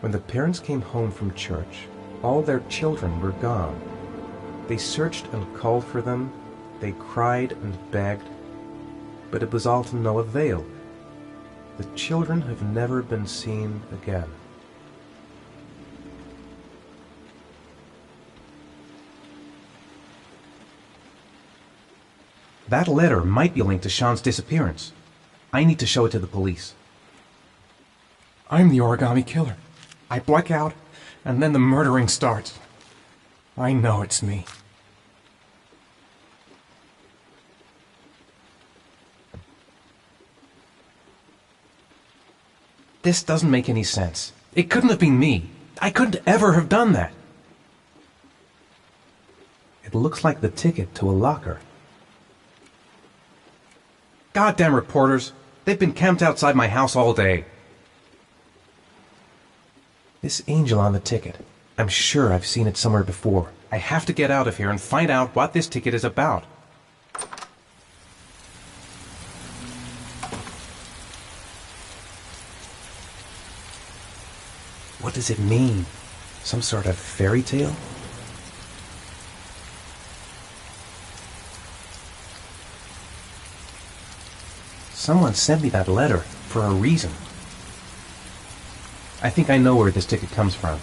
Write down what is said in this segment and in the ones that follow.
When the parents came home from church, all their children were gone. They searched and called for them, they cried and begged, but it was all to no avail. The children have never been seen again. That letter might be linked to Sean's disappearance. I need to show it to the police. I'm the origami killer. I black out, and then the murdering starts. I know it's me. This doesn't make any sense. It couldn't have been me. I couldn't ever have done that. It looks like the ticket to a locker. Goddamn reporters. They've been camped outside my house all day. This angel on the ticket. I'm sure I've seen it somewhere before. I have to get out of here and find out what this ticket is about. What does it mean? Some sort of fairy tale? Someone sent me that letter for a reason. I think I know where this ticket comes from.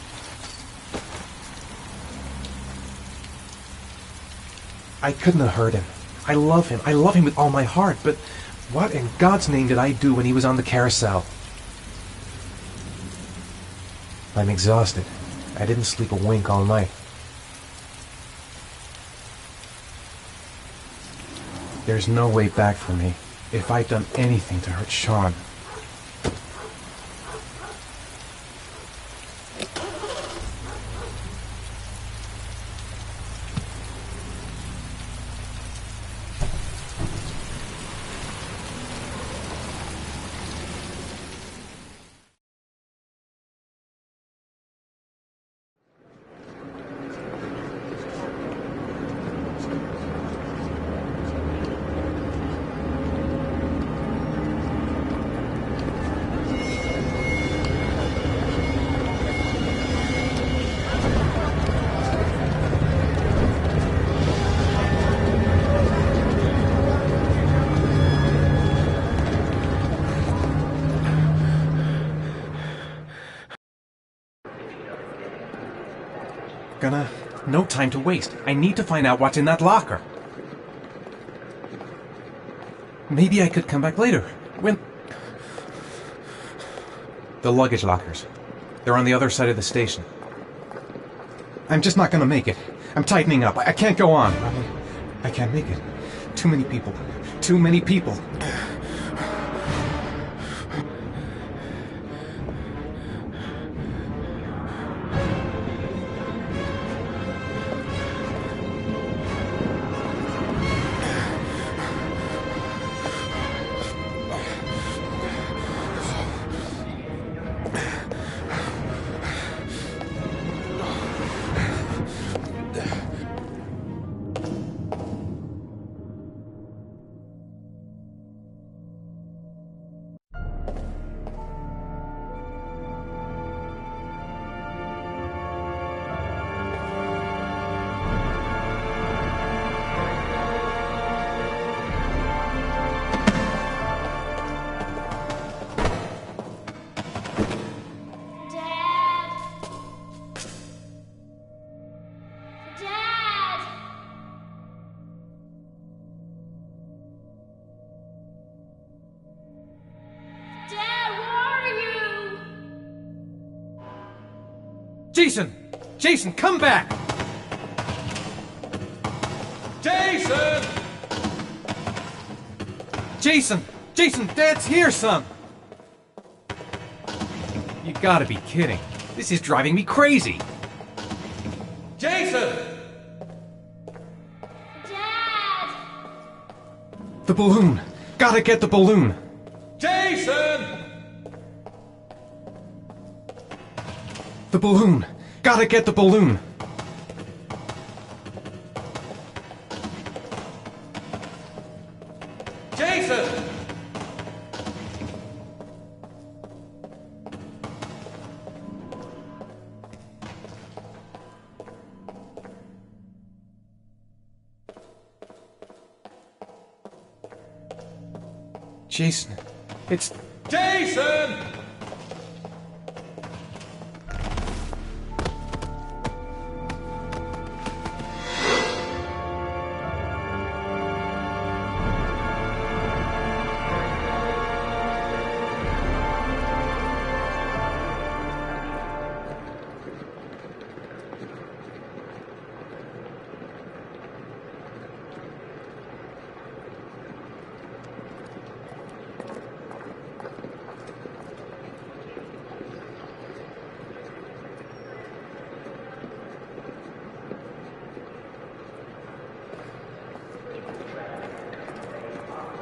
I couldn't have hurt him. I love him. I love him with all my heart, but what in God's name did I do when he was on the carousel? I'm exhausted. I didn't sleep a wink all night. There's no way back for me if I've done anything to hurt Sean. No time to waste. I need to find out what's in that locker. Maybe I could come back later. When... The luggage lockers. They're on the other side of the station. I'm just not gonna make it. I'm tightening up. I can't go on. I can't make it. Too many people. Too many people. Jason! Jason, come back! Jason! Jason! Jason, Dad's here, son! You gotta be kidding. This is driving me crazy. Jason! Dad! The balloon! Gotta get the balloon! Jason! The balloon! Gotta get the balloon! Jason! Jason, it's... Jason!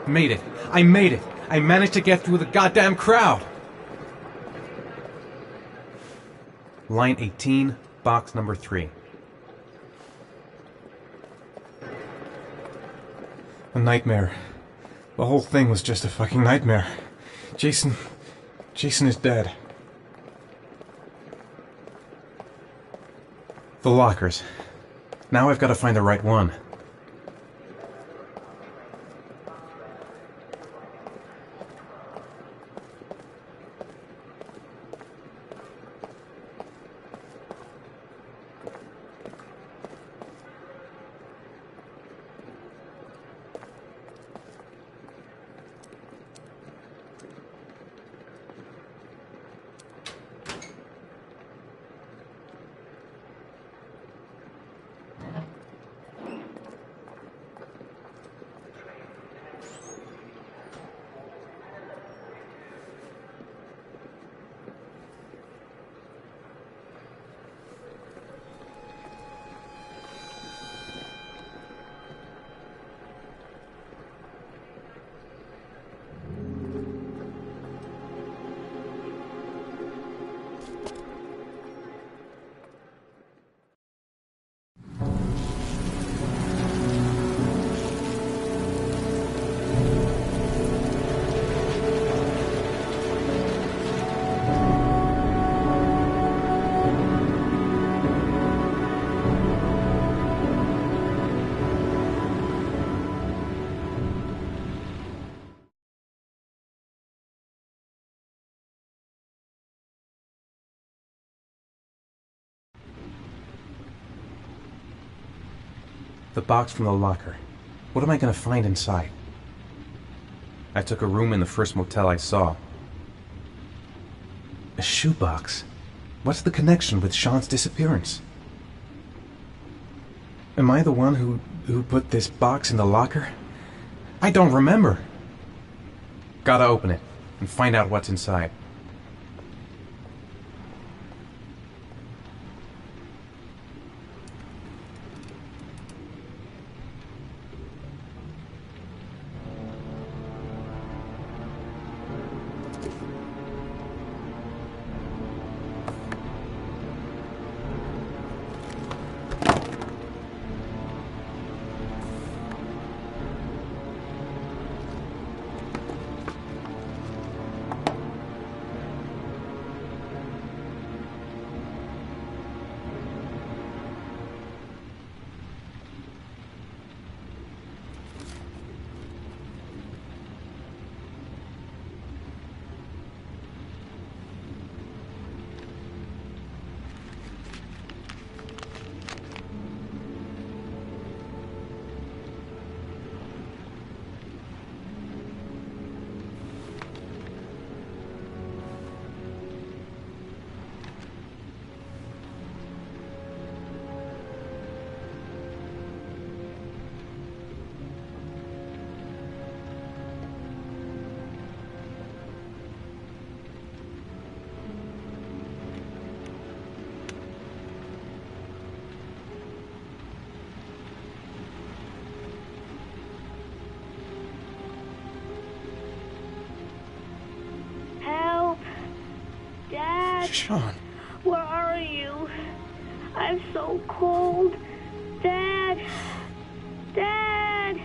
Made it. I made it. I managed to get through the goddamn crowd. Line 18, box number 3. A nightmare. The whole thing was just a fucking nightmare. Jason is dead. The lockers. Now I've got to find the right one. The box from the locker. What am I going to find inside? I took a room in the first motel I saw. A shoebox. What's the connection with Sean's disappearance? Am I the one who put this box in the locker? I don't remember. Gotta open it and find out what's inside. Sean. Where are you? I'm so cold. Dad! Dad!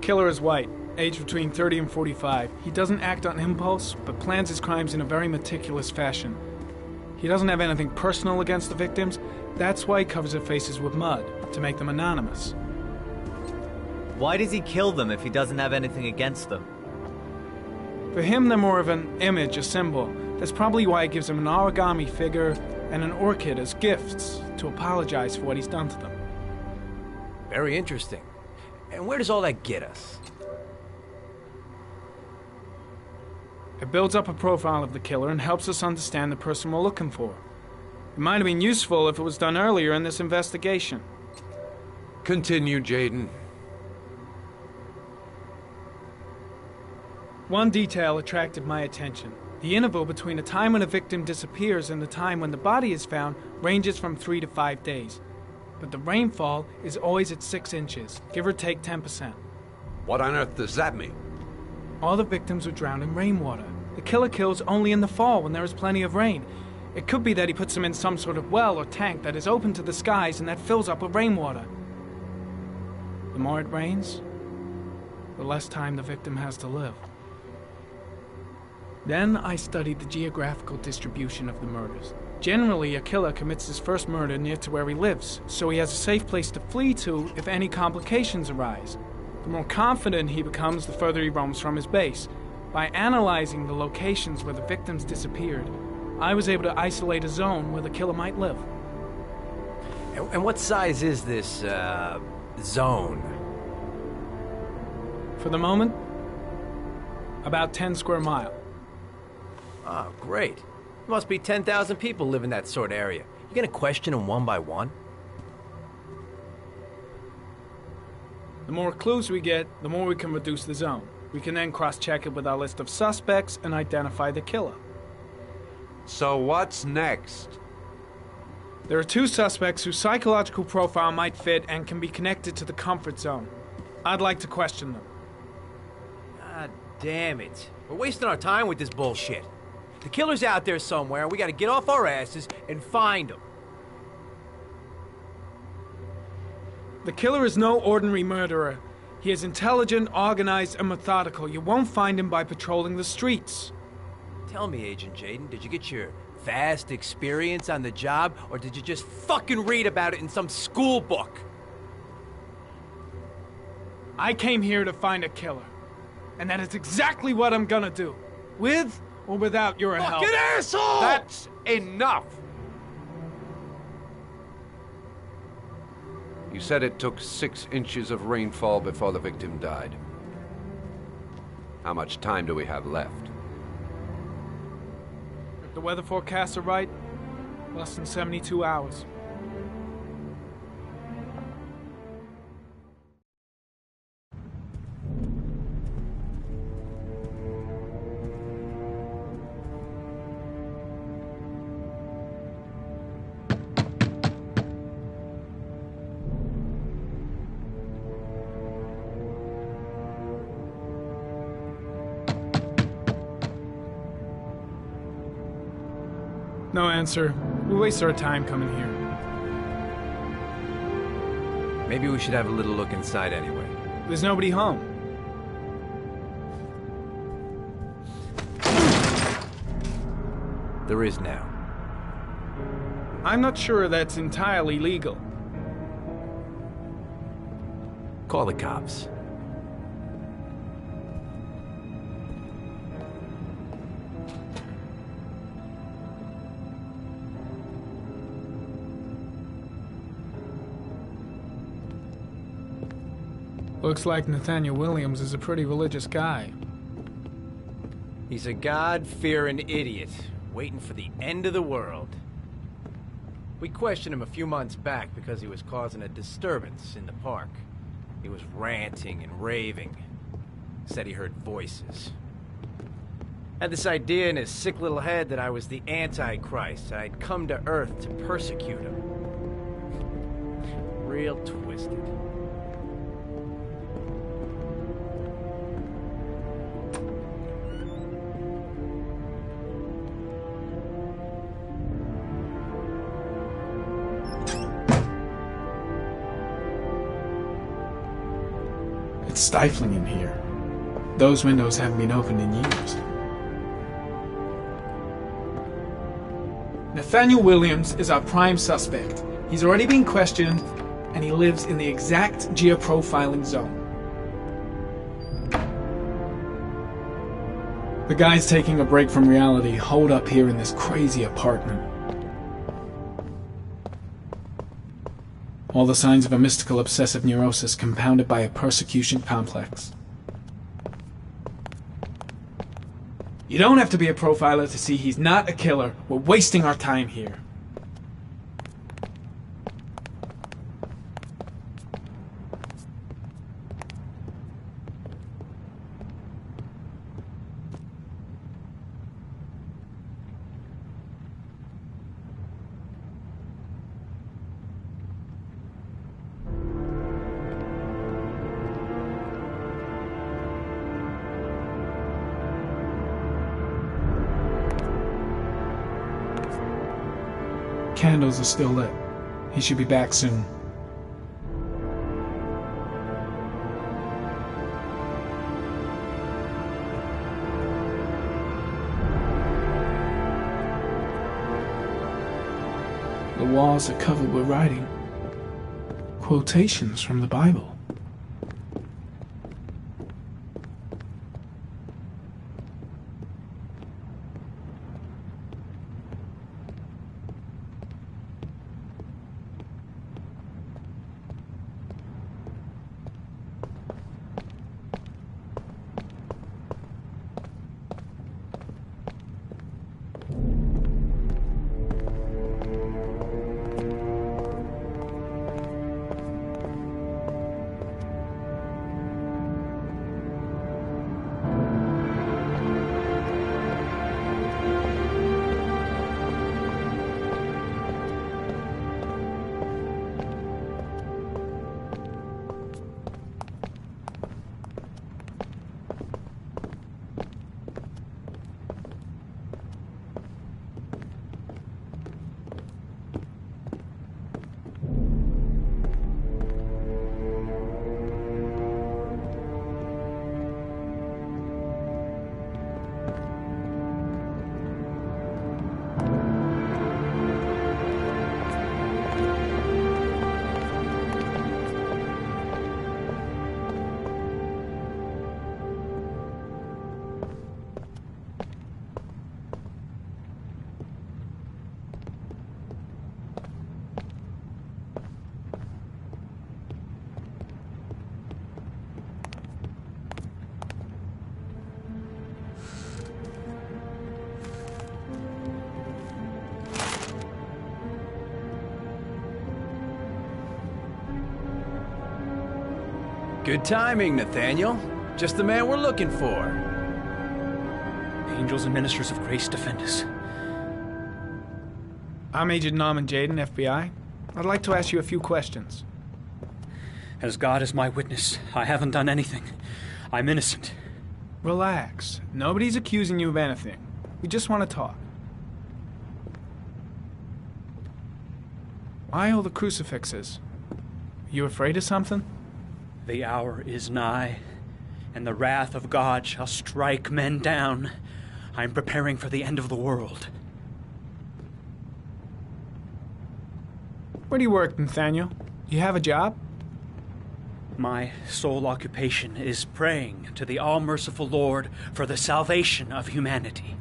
Killer is white, aged between 30 and 45. He doesn't act on impulse, but plans his crimes in a very meticulous fashion. He doesn't have anything personal against the victims. That's why he covers their faces with mud, to make them anonymous. Why does he kill them if he doesn't have anything against them? For him, they're more of an image, a symbol. That's probably why he gives them an origami figure and an orchid as gifts to apologize for what he's done to them. Very interesting. And where does all that get us? It builds up a profile of the killer and helps us understand the person we're looking for. It might have been useful if it was done earlier in this investigation. Continue, Jaden. One detail attracted my attention. The interval between the time when a victim disappears and the time when the body is found ranges from 3 to 5 days. But the rainfall is always at 6 inches, give or take 10%. What on earth does that mean? All the victims were drowned in rainwater. The killer kills only in the fall when there is plenty of rain. It could be that he puts them in some sort of well or tank that is open to the skies and that fills up with rainwater. The more it rains, the less time the victim has to live. Then I studied the geographical distribution of the murders. Generally, a killer commits his first murder near to where he lives, so he has a safe place to flee to if any complications arise. The more confident he becomes, the further he roams from his base. By analyzing the locations where the victims disappeared, I was able to isolate a zone where the killer might live. And what size is this, zone? For the moment, about 10 square miles. Oh, great. There must be 10,000 people live in that sort of area. You gonna question them one by one? The more clues we get, the more we can reduce the zone. We can then cross-check it with our list of suspects and identify the killer. So what's next? There are 2 suspects whose psychological profile might fit and can be connected to the comfort zone. I'd like to question them. God damn it. We're wasting our time with this bullshit. The killer's out there somewhere, and we gotta get off our asses and find him. The killer is no ordinary murderer. He is intelligent, organized, and methodical. You won't find him by patrolling the streets. Tell me, Agent Jaden, did you get your vast experience on the job, or did you just fucking read about it in some school book? I came here to find a killer. And that is exactly what I'm gonna do. With or without your help. Fucking asshole! That's enough! You said it took 6 inches of rainfall before the victim died. How much time do we have left? If the weather forecasts are right, less than 72 hours. No answer. We waste our time coming here. Maybe we should have a little look inside anyway. There's nobody home. There is now. I'm not sure that's entirely legal. Call the cops. Looks like Nathaniel Williams is a pretty religious guy. He's a God-fearing idiot, waiting for the end of the world. We questioned him a few months back because he was causing a disturbance in the park. He was ranting and raving. Said he heard voices. Had this idea in his sick little head that I was the Antichrist, and I'd come to Earth to persecute him. Real twisted. It's stifling in here. Those windows haven't been opened in years. Nathaniel Williams is our prime suspect. He's already been questioned, and he lives in the exact geoprofiling zone. The guy's taking a break from reality, holed up here in this crazy apartment. All the signs of a mystical obsessive neurosis compounded by a persecution complex. You don't have to be a profiler to see he's not a killer. We're wasting our time here. Candles are still lit. He should be back soon. The walls are covered with writing. Quotations from the Bible. Good timing, Nathaniel. Just the man we're looking for. Angels and ministers of grace defend us. I'm Agent Norman Jaden, FBI. I'd like to ask you a few questions. As God is my witness, I haven't done anything. I'm innocent. Relax. Nobody's accusing you of anything. We just want to talk. Why all the crucifixes? You afraid of something? The hour is nigh, and the wrath of God shall strike men down. I'm preparing for the end of the world. Where do you work, Nathaniel? Do you have a job? My sole occupation is praying to the all-merciful Lord for the salvation of humanity.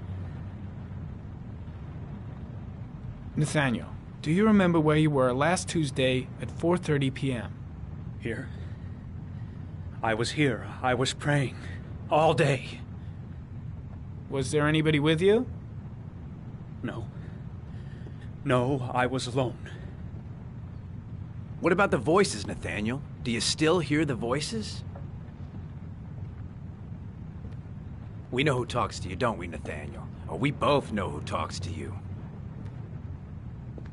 Nathaniel, do you remember where you were last Tuesday at 4:30 p.m.? Here? I was here. I was praying. All day. Was there anybody with you? No. No, I was alone. What about the voices, Nathaniel? Do you still hear the voices? We know who talks to you, don't we, Nathaniel? Or we both know who talks to you.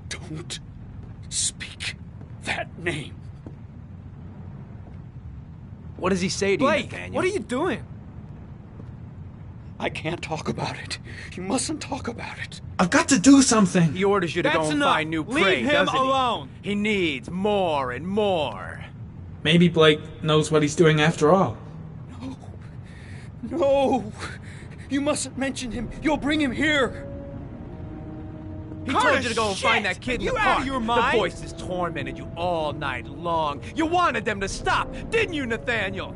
Don't speak that name. What does he say to Blake, you, Nathaniel? what are you doing? I can't talk about it. You mustn't talk about it. I've got to do something. He orders you to go That's and enough. find new Leave prey, him doesn't he? alone. He needs more and more. Maybe Blake knows what he's doing after all. No! You mustn't mention him. You'll bring him here. He told you to go and find that kid in the You park. out of your mind? The voices tormented you all night long. You wanted them to stop, didn't you, Nathaniel?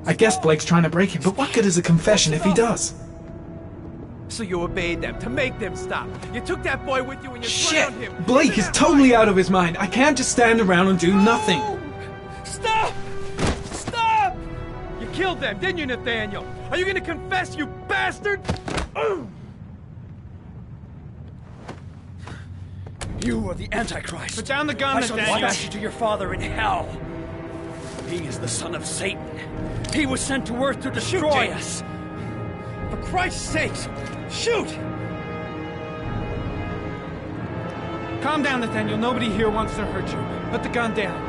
I guess Blake's trying to break him, but what good is a confession if he does? So you obeyed them to make them stop. You took that boy with you and you Shit! drowned him. Blake is totally out of his mind. I can't just stand around and do nothing. Stop! Stop! You killed them, didn't you, Nathaniel? Are you gonna confess, you bastard? You are the Antichrist. Put down the gun, I shall Nathaniel. dispatch you to your father in hell. He is the son of Satan. He was sent to earth to destroy us. For Christ's sakes, shoot! Calm down, Nathaniel. Nobody here wants to hurt you. Put the gun down.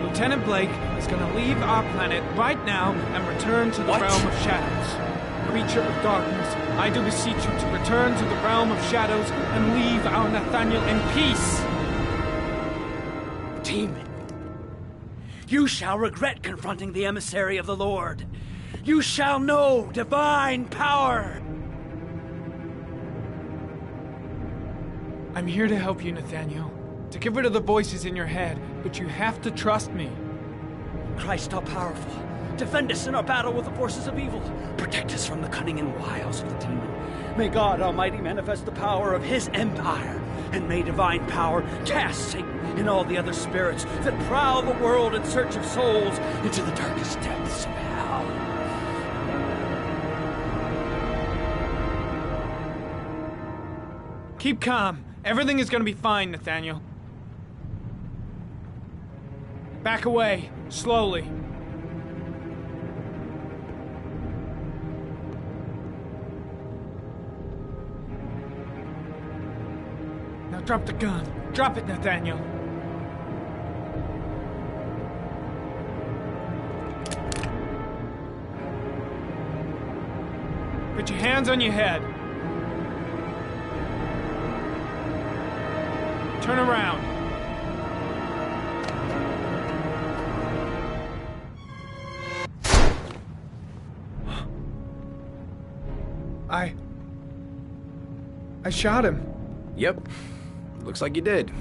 Lieutenant Blake is going to leave our planet right now and return to the realm of shadows. Creature of darkness, I do beseech you to return to the realm of shadows and leave our Nathaniel in peace. Demon, you shall regret confronting the emissary of the Lord. You shall know divine power. I'm here to help you, Nathaniel. To get rid of the voices in your head, but you have to trust me. Christ all powerful, defend us in our battle with the forces of evil. Protect us from the cunning and wiles of the demon. May God Almighty manifest the power of his empire, and may divine power cast Satan and all the other spirits that prowl the world in search of souls into the darkest depths of hell. Keep calm. Everything is going to be fine, Nathaniel. Back away, slowly. Now drop the gun. Drop it, Nathaniel. Put your hands on your head. Turn around. I shot him. Yep. Looks like you did.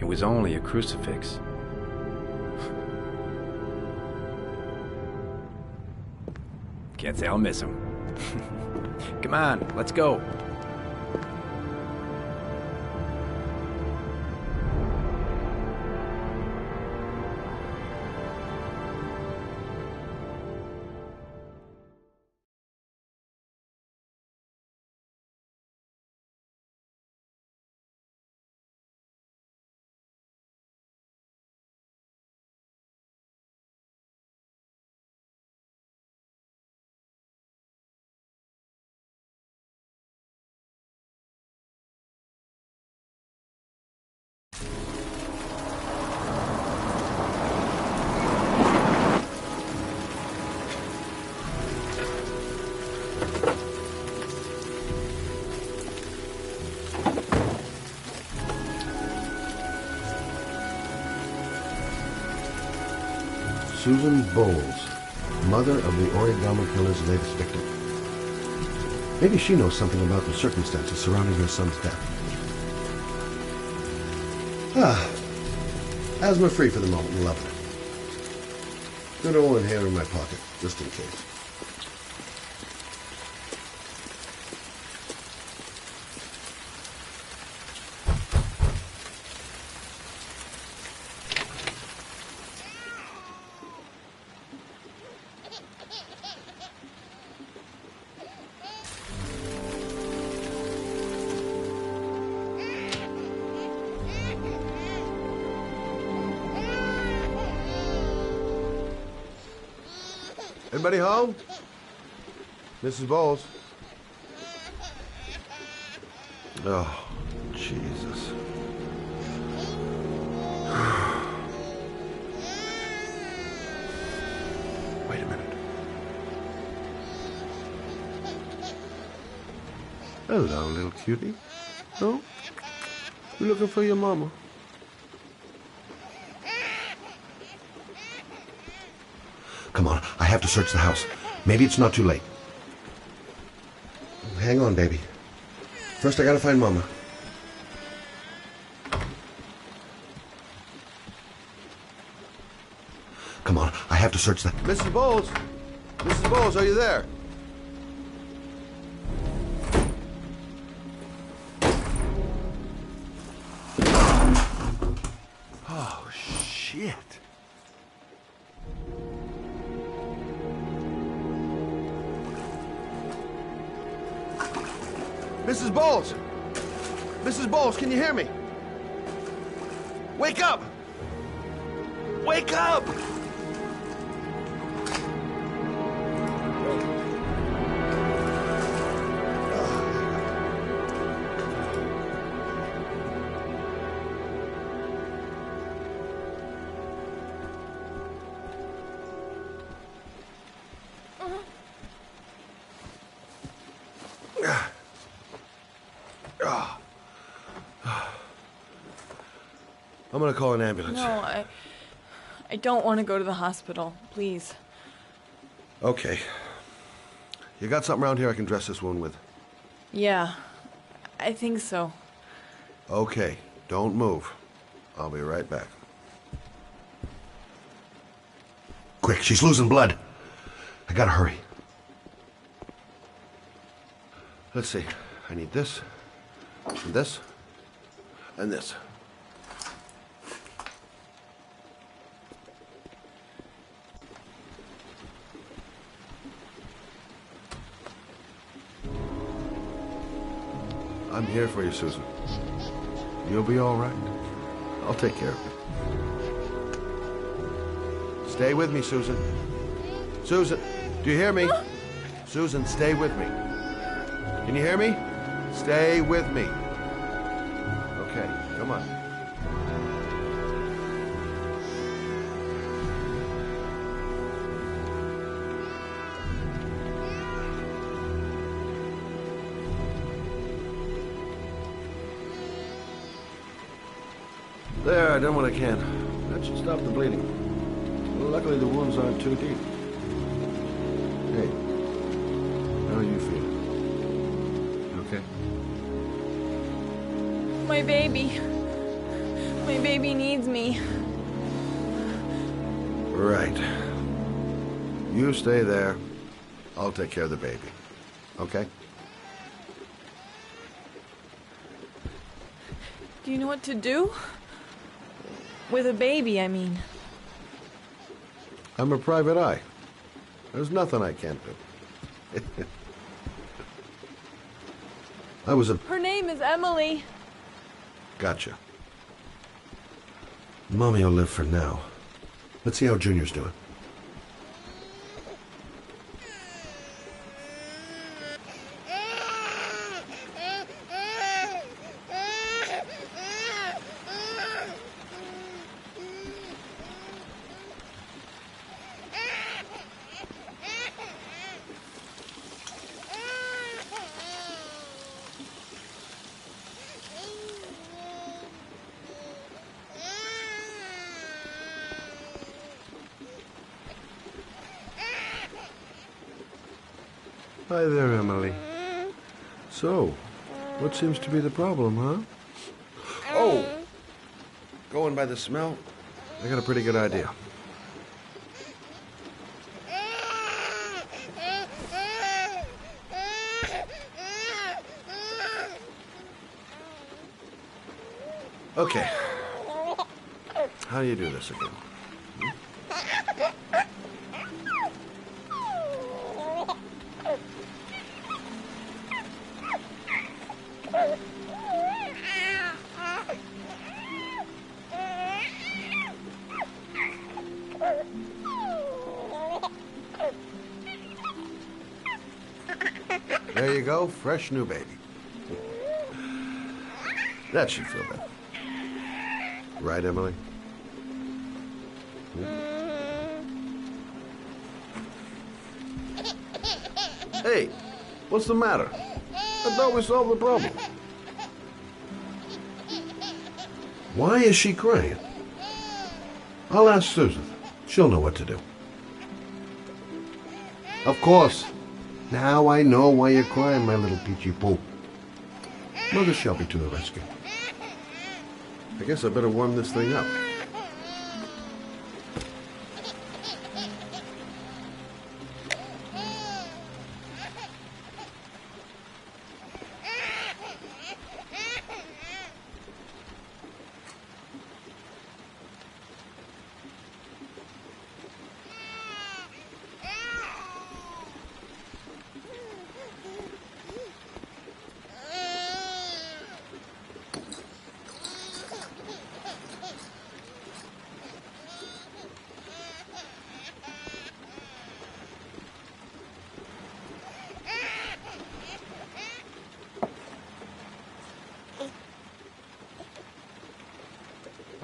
It was only a crucifix. Can't say I'll miss him. Come on, let's go. Susan Bowles, mother of the origami killer's latest victim. Maybe she knows something about the circumstances surrounding her son's death. Asthma-free for the moment, lovely. Good old inhaler in my pocket, just in case. Anybody home? Mrs. Bowles? Oh, Jesus. Wait a minute. Hello, little cutie. Oh? You looking for your mama? Come on, I have to search the house. Maybe it's not too late. Hang on, baby. First, I gotta find Mama. Come on, I have to search the... Mrs. Bowles! Mrs. Bowles, are you there? Oh, shit. Mrs. Bowles! Mrs. Bowles, can you hear me? Wake up! Wake up! I'm gonna call an ambulance. No, I don't want to go to the hospital. Please. Okay. You got something around here I can dress this wound with? Yeah, I think so. Okay, don't move. I'll be right back. Quick, she's losing blood. I gotta hurry. Let's see. I need this, and this, and this. I'm here for you, Susan. You'll be all right. I'll take care of you. Stay with me, Susan. Susan, do you hear me? Susan, stay with me. Can you hear me? Stay with me. Okay, come on. There, I done what I can. That should stop the bleeding. Well, luckily the wounds aren't too deep. Hey, how are you feeling? You okay? My baby. My baby needs me. Right. You stay there. I'll take care of the baby. Okay? Do you know what to do? With a baby, I mean. I'm a private eye. There's nothing I can't do. I was a... Her name is Emily. Gotcha. Mommy will live for now. Let's see how Junior's doing. Hi there, Emily. So, what seems to be the problem, huh? Oh! Going by the smell, I got a pretty good idea. Okay. How do you do this again? There you go, fresh new baby. That should feel better. Right, Emily? Hey, what's the matter? I thought we solved the problem. Why is she crying? I'll ask Susan. She'll know what to do. Of course. Now I know why you're crying, my little peachy poo. Mother Shelby to the rescue. I guess I better warm this thing up.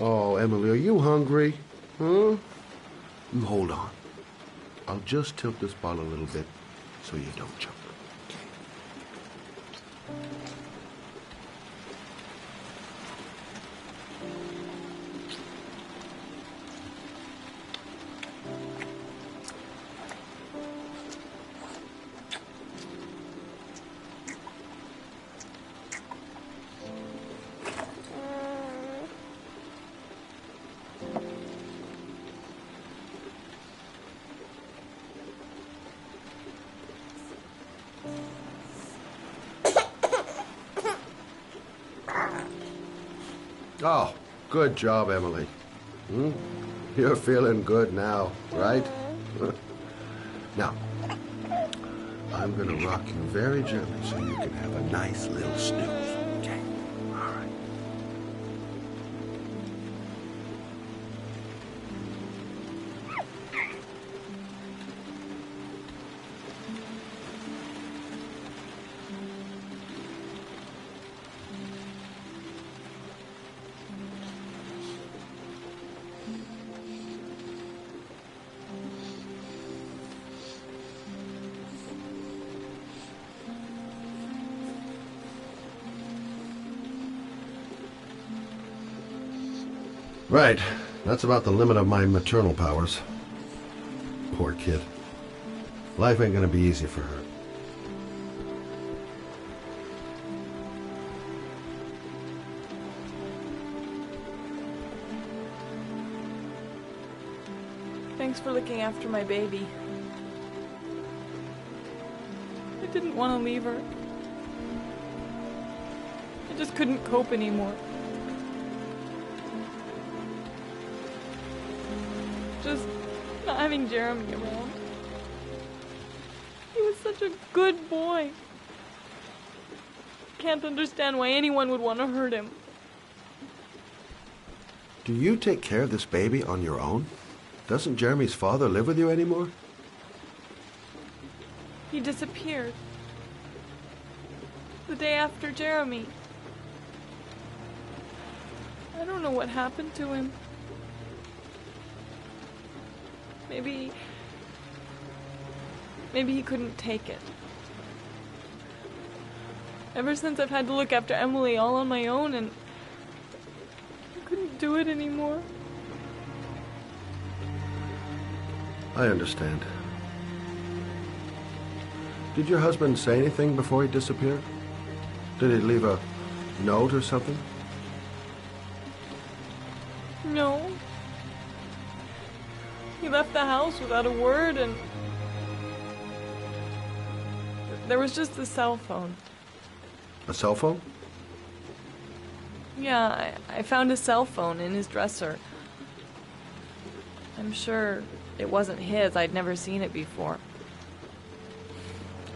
Oh, Emily, are you hungry? Huh? Hold on. I'll just tilt this bottle a little bit so you don't choke. Oh, good job, Emily. You're feeling good now, right? Now, I'm gonna rock you very gently so you can have a nice little snooze. Okay? All right. Right. That's about the limit of my maternal powers. Poor kid. Life ain't gonna be easy for her. Thanks for looking after my baby. I didn't want to leave her. I just couldn't cope anymore. Just not having Jeremy around. He was such a good boy. Can't understand why anyone would want to hurt him. Do you take care of this baby on your own? Doesn't Jeremy's father live with you anymore? He disappeared. The day after Jeremy. I don't know what happened to him. Maybe he couldn't take it. Ever since I've had to look after Emily all on my own, and I couldn't do it anymore. I understand. Did your husband say anything before he disappeared? Did he leave a note or something? No. He left the house without a word, and there was just the cell phone. A cell phone? Yeah, I found a cell phone in his dresser. I'm sure it wasn't his. I'd never seen it before.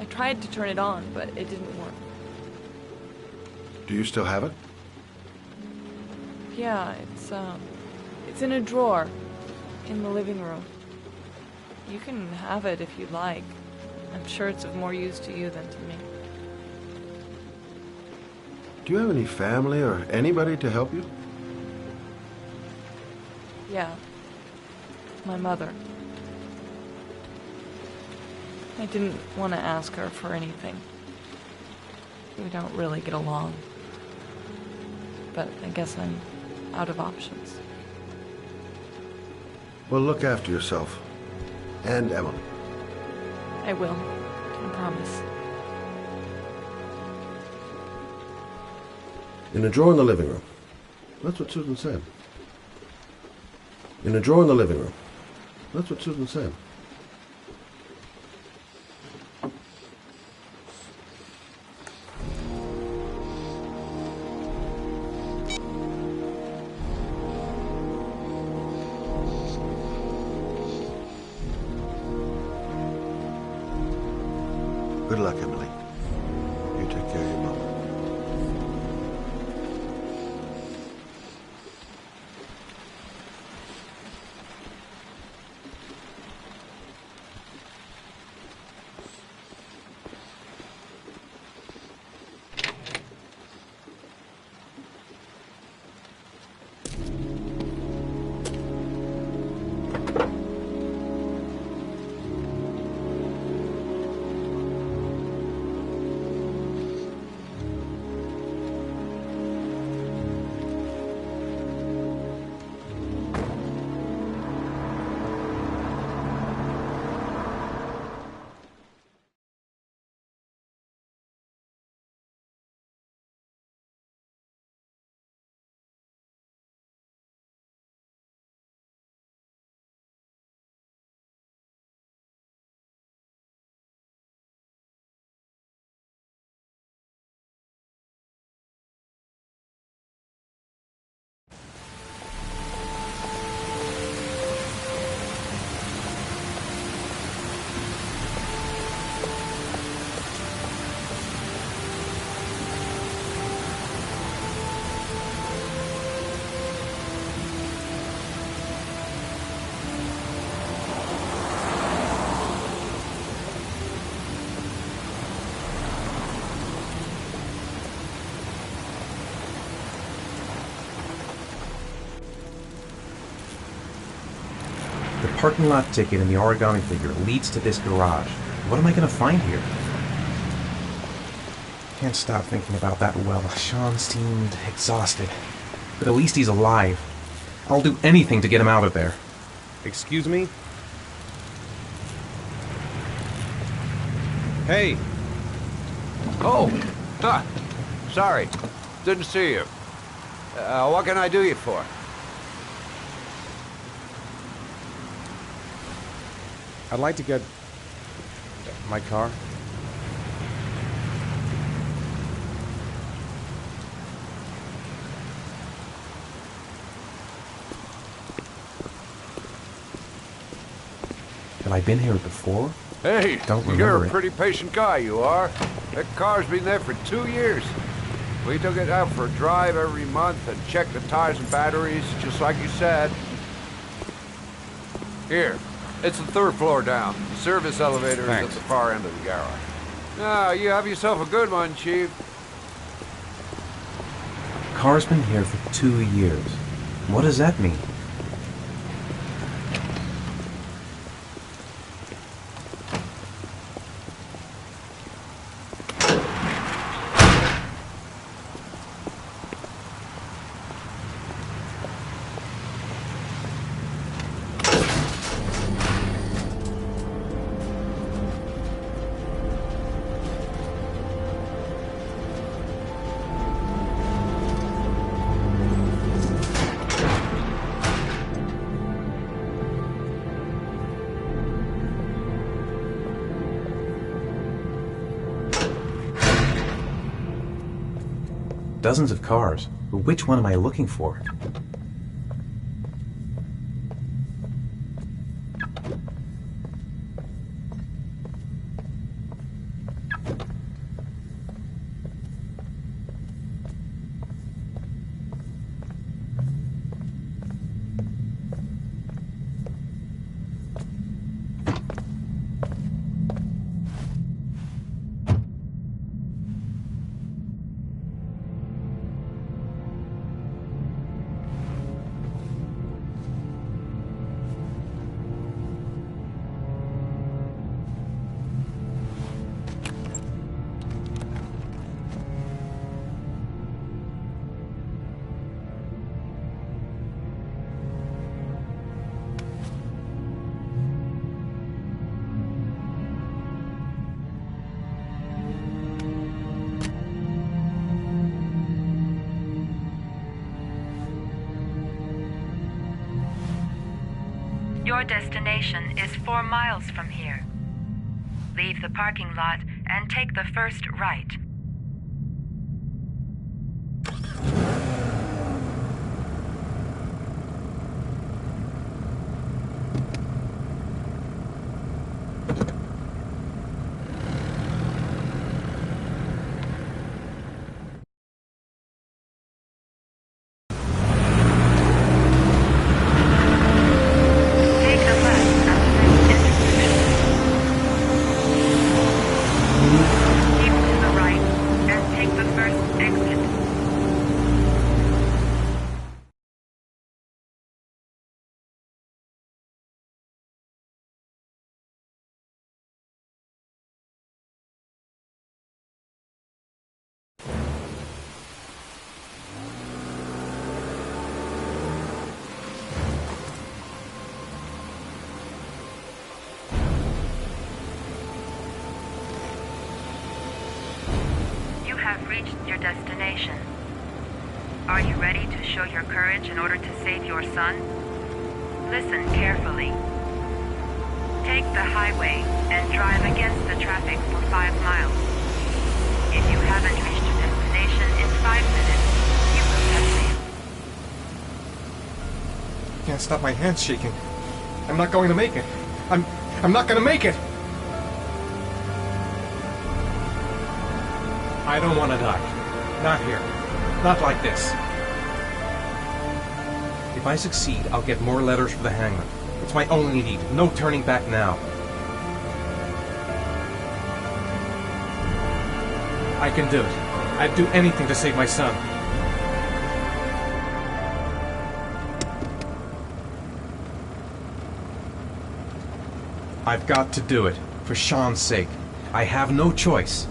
I tried to turn it on, but it didn't work. Do you still have it? Yeah, it's in a drawer in the living room. You can have it if you'd like. I'm sure it's of more use to you than to me. Do you have any family or anybody to help you? Yeah. My mother. I didn't want to ask her for anything. We don't really get along. But I guess I'm out of options. Well, look after yourself. And Emily. I will. I promise. In a drawer in the living room. That's what Susan said. In a drawer in the living room. That's what Susan said. Good luck, Emily. You take care of your mama. The parking lot ticket and the origami figure leads to this garage. What am I going to find here? Can't stop thinking about that well. Sean seemed exhausted. But at least he's alive. I'll do anything to get him out of there. Excuse me? Hey! Oh! Huh. Sorry. Didn't see you. What can I do you for? I'd like to get my car. Have I been here before? Hey, Don't you're remember a it. pretty patient guy, you are. That car's been there for 2 years. We took it out for a drive every month and checked the tires and batteries, just like you said. Here, it's the 3rd floor down. The service elevator is at Thanks. the far end of the garage. Now, you have yourself a good one, Chief. Car's been here for 2 years. What does that mean? Dozens of cars, but which one am I looking for? Your destination is 4 miles from here. Leave the parking lot and take the first right. You have reached your destination. Are you ready to show your courage in order to save your son? Listen carefully. Take the highway and drive against the traffic for 5 miles. If you haven't reached your destination in 5 minutes, you will have failed. Can't stop my hands shaking. I'm not going to make it. I'm not going to make it! I don't want to die. Not here. Not like this. If I succeed, I'll get more letters for the hangman. It's my only need. No turning back now. I can do it. I'd do anything to save my son. I've got to do it. For Sean's sake. I have no choice.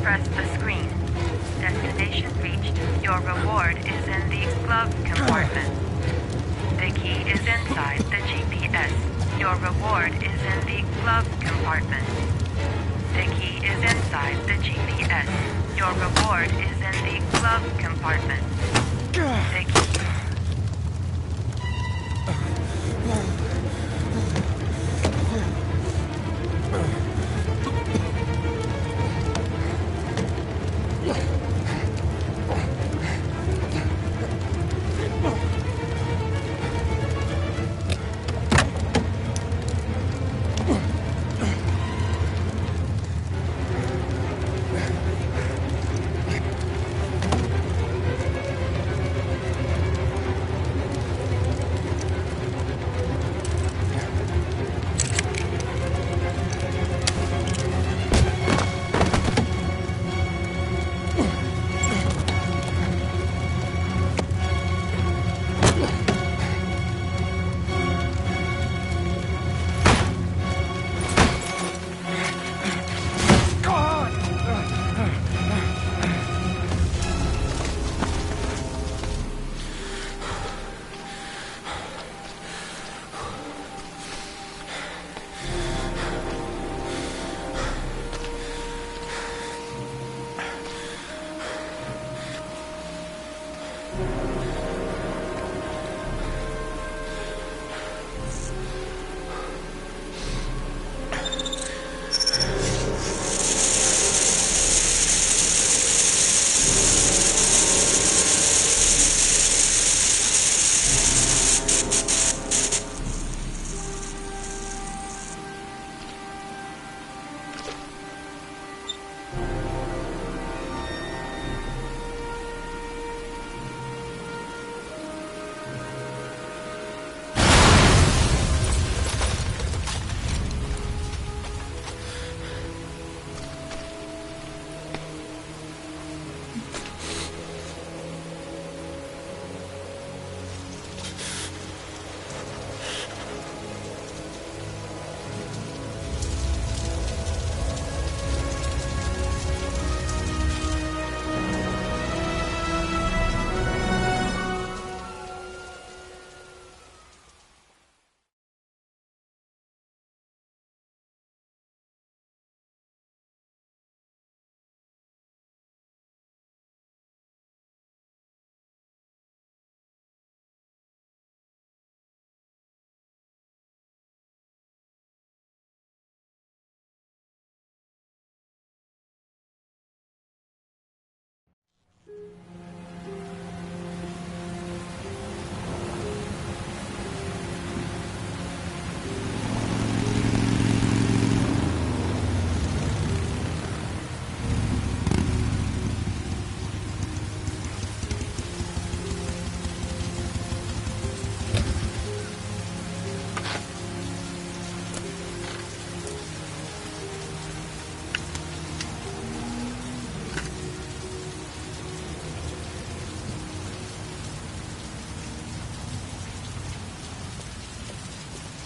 Press the screen. Destination reached. Your reward is in the glove compartment. The key is inside the GPS. Your reward is in the glove compartment. The key is inside the GPS. Your reward is in the glove compartment. The key...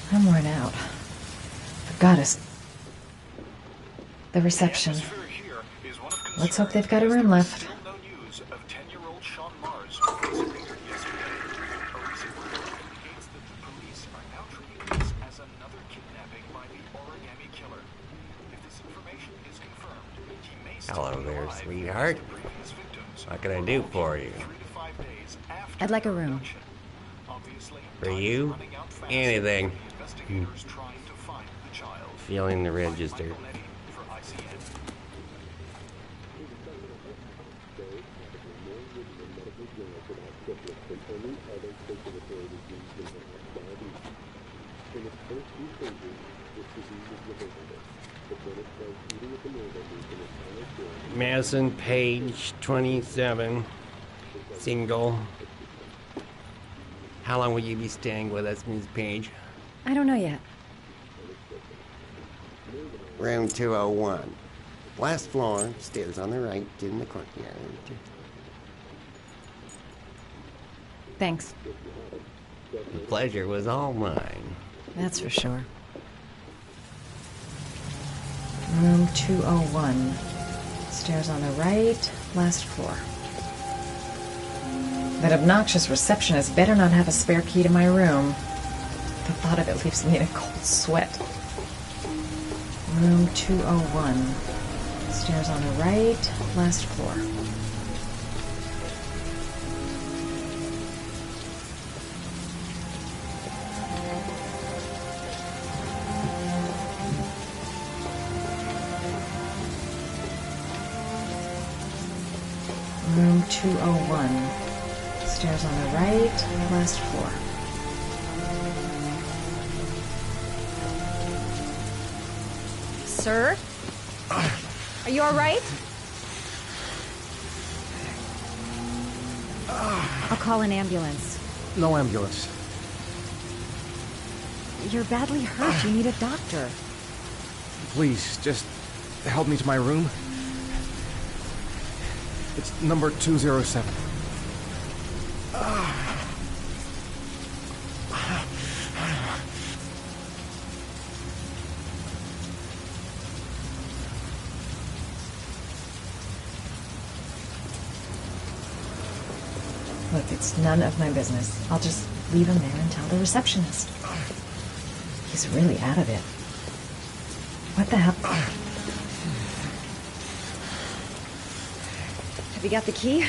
I'm worn out. For goddess. The reception. Let's hope they've got a room left. Hello there, sweetheart. What can I do for you? I'd like a room. For you? Anything. Feeling the register. Madison, page 27, single. How long will you be staying with us, Ms. Page? I don't know yet. Room 201. Last floor, stairs on the right, in the courtyard. Thanks. The pleasure was all mine. That's for sure. Room 201. Stairs on the right, last floor. That obnoxious receptionist better not have a spare key to my room. The thought of it leaves me in a cold sweat. Room 201. Stairs on the right, last floor. Room 201. Stairs on the right, last floor. Sir? Are you all right? I'll call an ambulance. No ambulance. You're badly hurt. You need a doctor. Please, just help me to my room. It's number 207. Look, it's none of my business. I'll just leave him there and tell the receptionist. He's really out of it. What the hell? Have you got the key?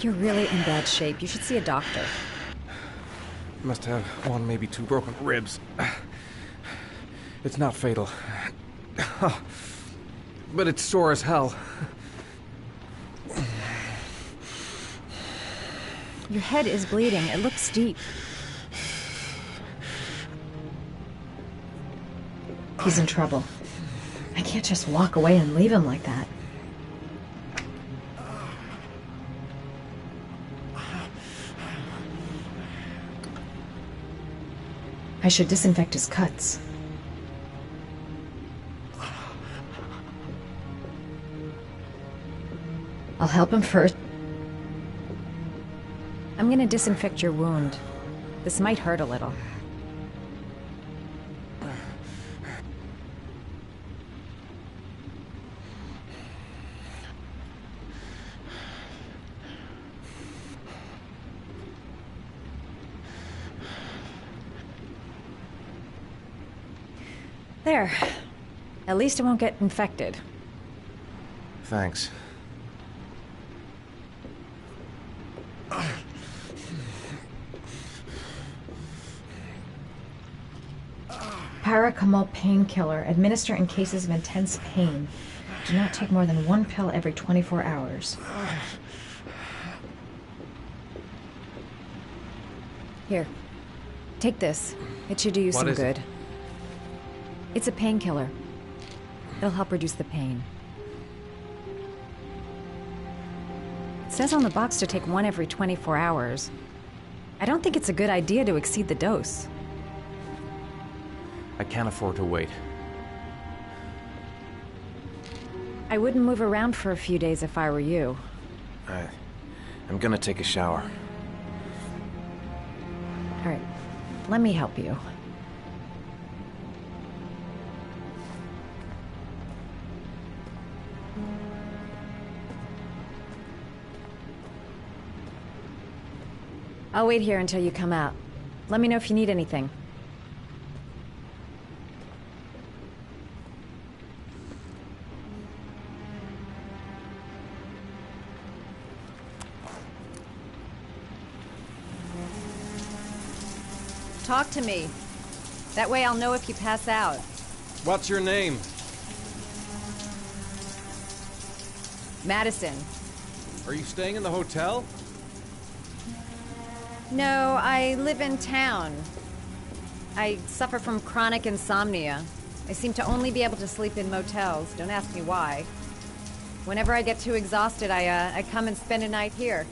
You're really in bad shape. You should see a doctor. Must have one, maybe two broken ribs. It's not fatal. But it's sore as hell. Your head is bleeding. It looks deep. He's in trouble. I can't just walk away and leave him like that. I should disinfect his cuts. I'll help him first. I'm gonna disinfect your wound. This might hurt a little. There. At least it won't get infected. Thanks. Paracetamol painkiller. Administer in cases of intense pain. Do not take more than one pill every 24 hours. Here. Take this. It should do you some good. It's a painkiller. It'll help reduce the pain. It says on the box to take one every 24 hours. I don't think it's a good idea to exceed the dose. I can't afford to wait. I wouldn't move around for a few days if I were you. I'm gonna take a shower. All right. Let me help you. I'll wait here until you come out. Let me know if you need anything. Talk to me. That way I'll know if you pass out. What's your name? Madison. Are you staying in the hotel? No, I live in town. I suffer from chronic insomnia. I seem to only be able to sleep in motels. Don't ask me why. Whenever I get too exhausted, I come and spend a night here.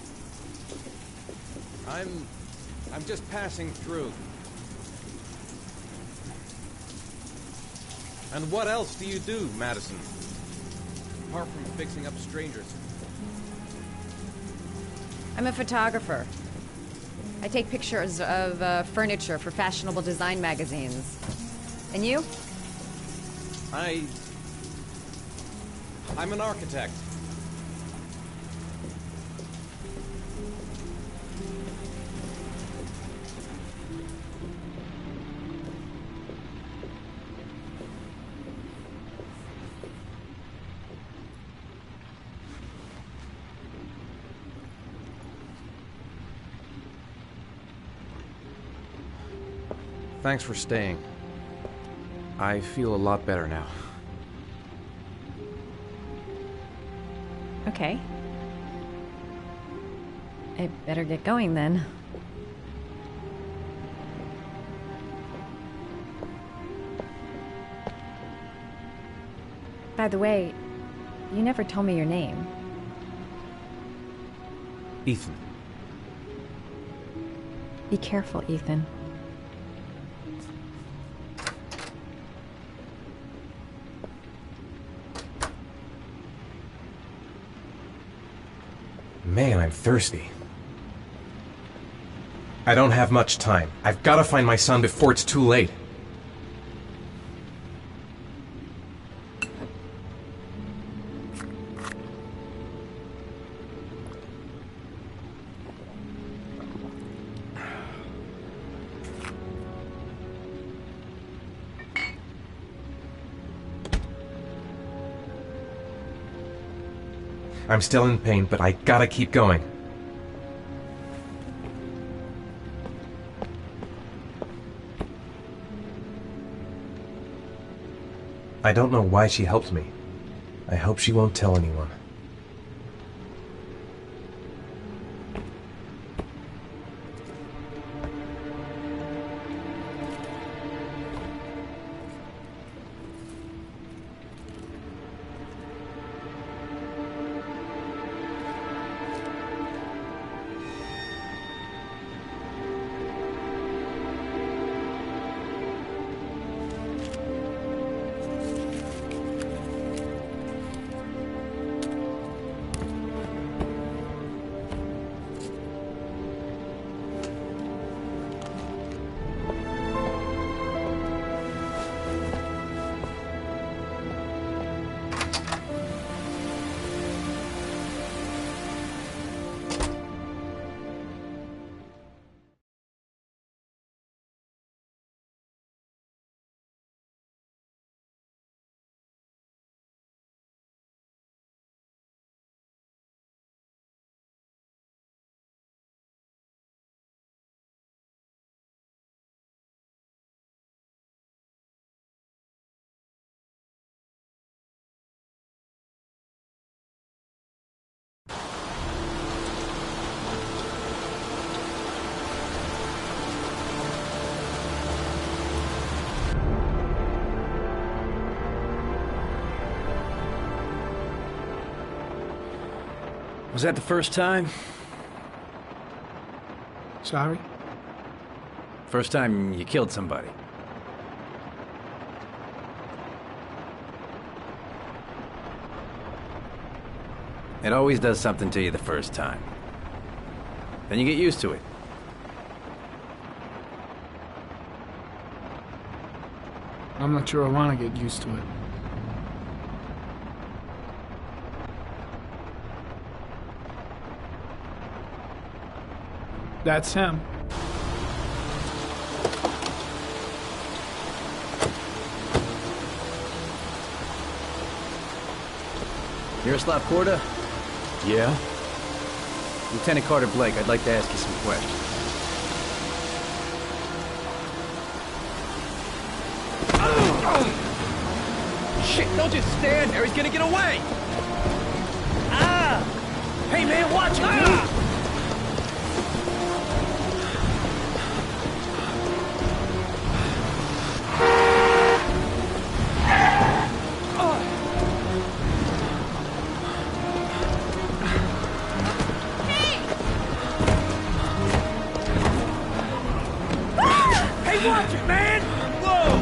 I'm just passing through. And what else do you do, Madison? apart from fixing up strangers? I'm a photographer. I take pictures of furniture for fashionable design magazines. And you? I'm an architect. Thanks for staying. I feel a lot better now. Okay. I better get going then. By the way, you never told me your name. Ethan. Be careful, Ethan. Man, I'm thirsty. I don't have much time. I've got to find my son before it's too late. I'm still in pain, but I gotta keep going. I don't know why she helped me. I hope she won't tell anyone. Was that the first time? Sorry? First time you killed somebody? It always does something to you the first time. Then you get used to it. I'm not sure I want to get used to it. That's him. Yaroslav Korda? Yeah? Lieutenant Carter Blake, I'd like to ask you some questions. Shit, don't just stand there. He's gonna get away. Ah! Hey man, watch it, dude! Watch it, man! Whoa!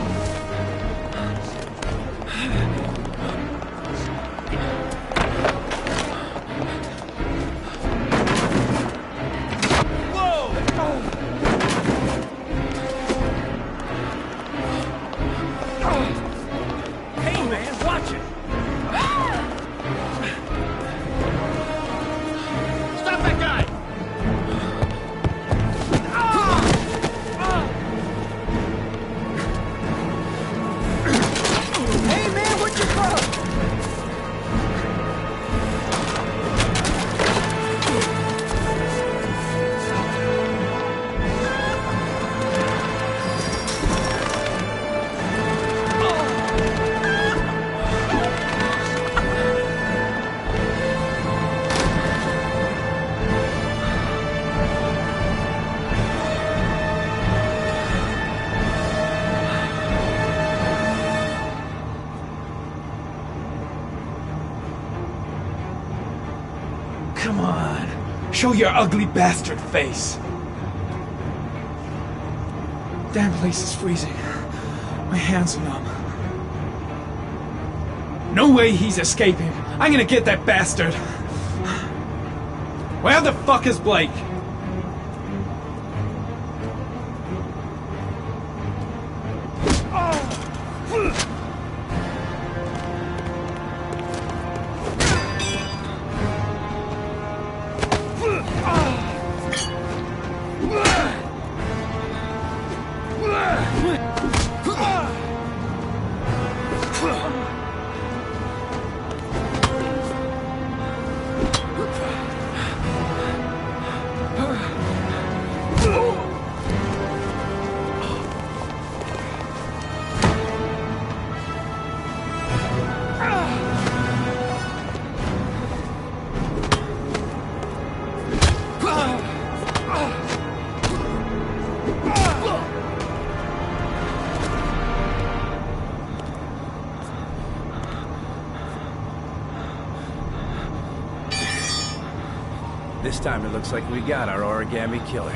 Show your ugly bastard face. Damn place is freezing. My hands are numb. No way he's escaping. I'm gonna get that bastard. Where the fuck is Blake? This time it looks like we got our origami killer.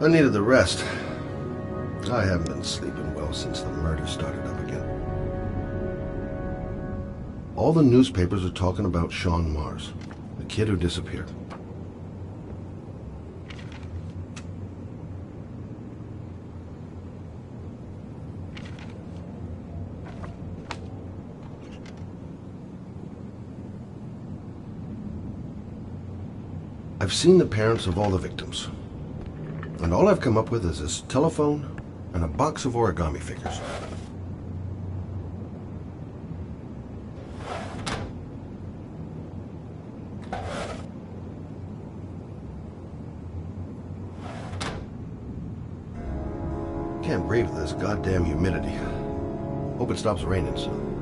I needed the rest. I haven't been sleeping well since the murder started up again. All the newspapers are talking about Sean Mars, the kid who disappeared. I've seen the parents of all the victims. And all I've come up with is this telephone and a box of origami figures. Can't breathe with this goddamn humidity. Hope it stops raining soon.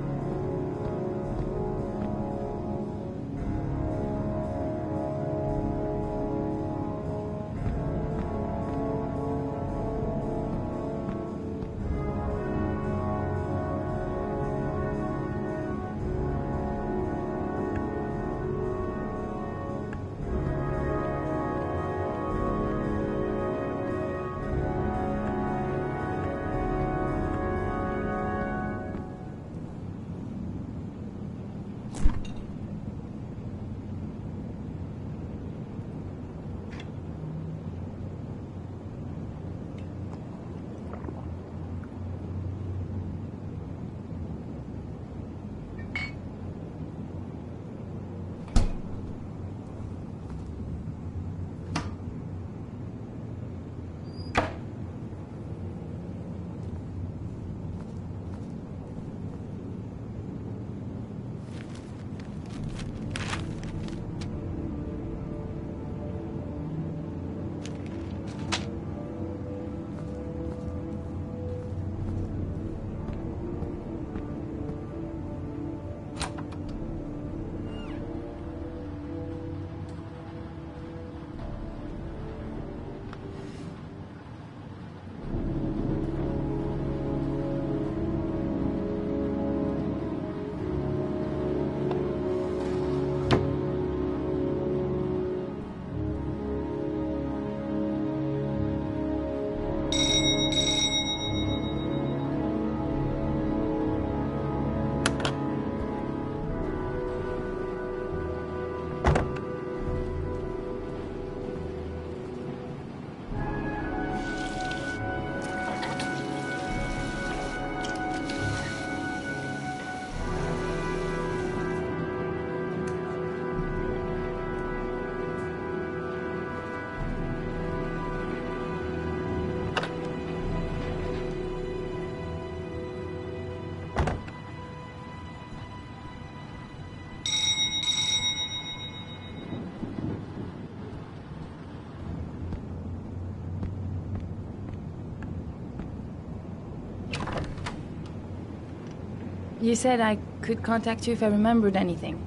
You said I could contact you if I remembered anything.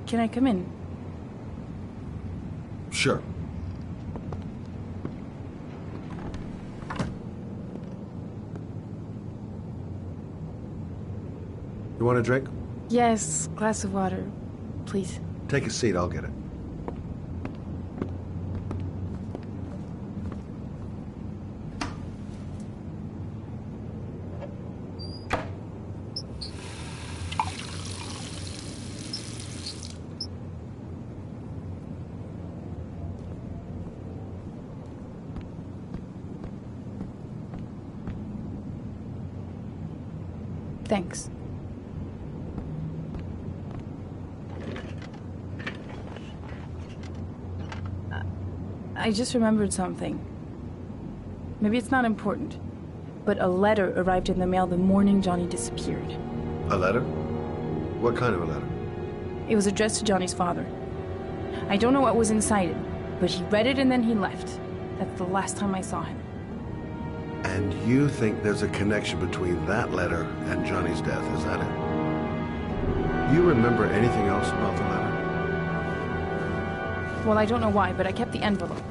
Can I come in? Sure. You want a drink? Yes, glass of water, please. Take a seat, I'll get it. Thanks. I just remembered something. Maybe it's not important, but a letter arrived in the mail the morning Johnny disappeared. A letter? What kind of a letter? It was addressed to Johnny's father. I don't know what was inside it, but he read it and then he left. That's the last time I saw him. And you think there's a connection between that letter and Johnny's death, is that it? You remember anything else about the letter? Well, I don't know why, but I kept the envelope.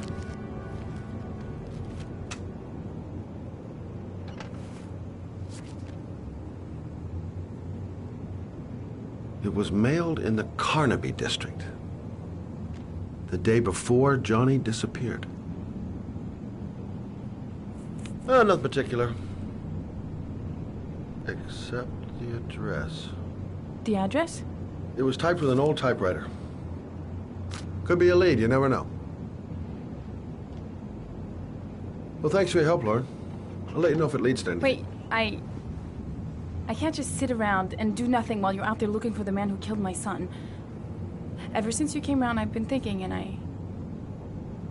It was mailed in the Carnaby district, the day before Johnny disappeared. Nothing particular, except the address. The address? It was typed with an old typewriter. Could be a lead, you never know. Well, thanks for your help, Lauren. I'll let you know if it leads to anything. Wait, I can't just sit around and do nothing while you're out there looking for the man who killed my son. Ever since you came around, I've been thinking, and I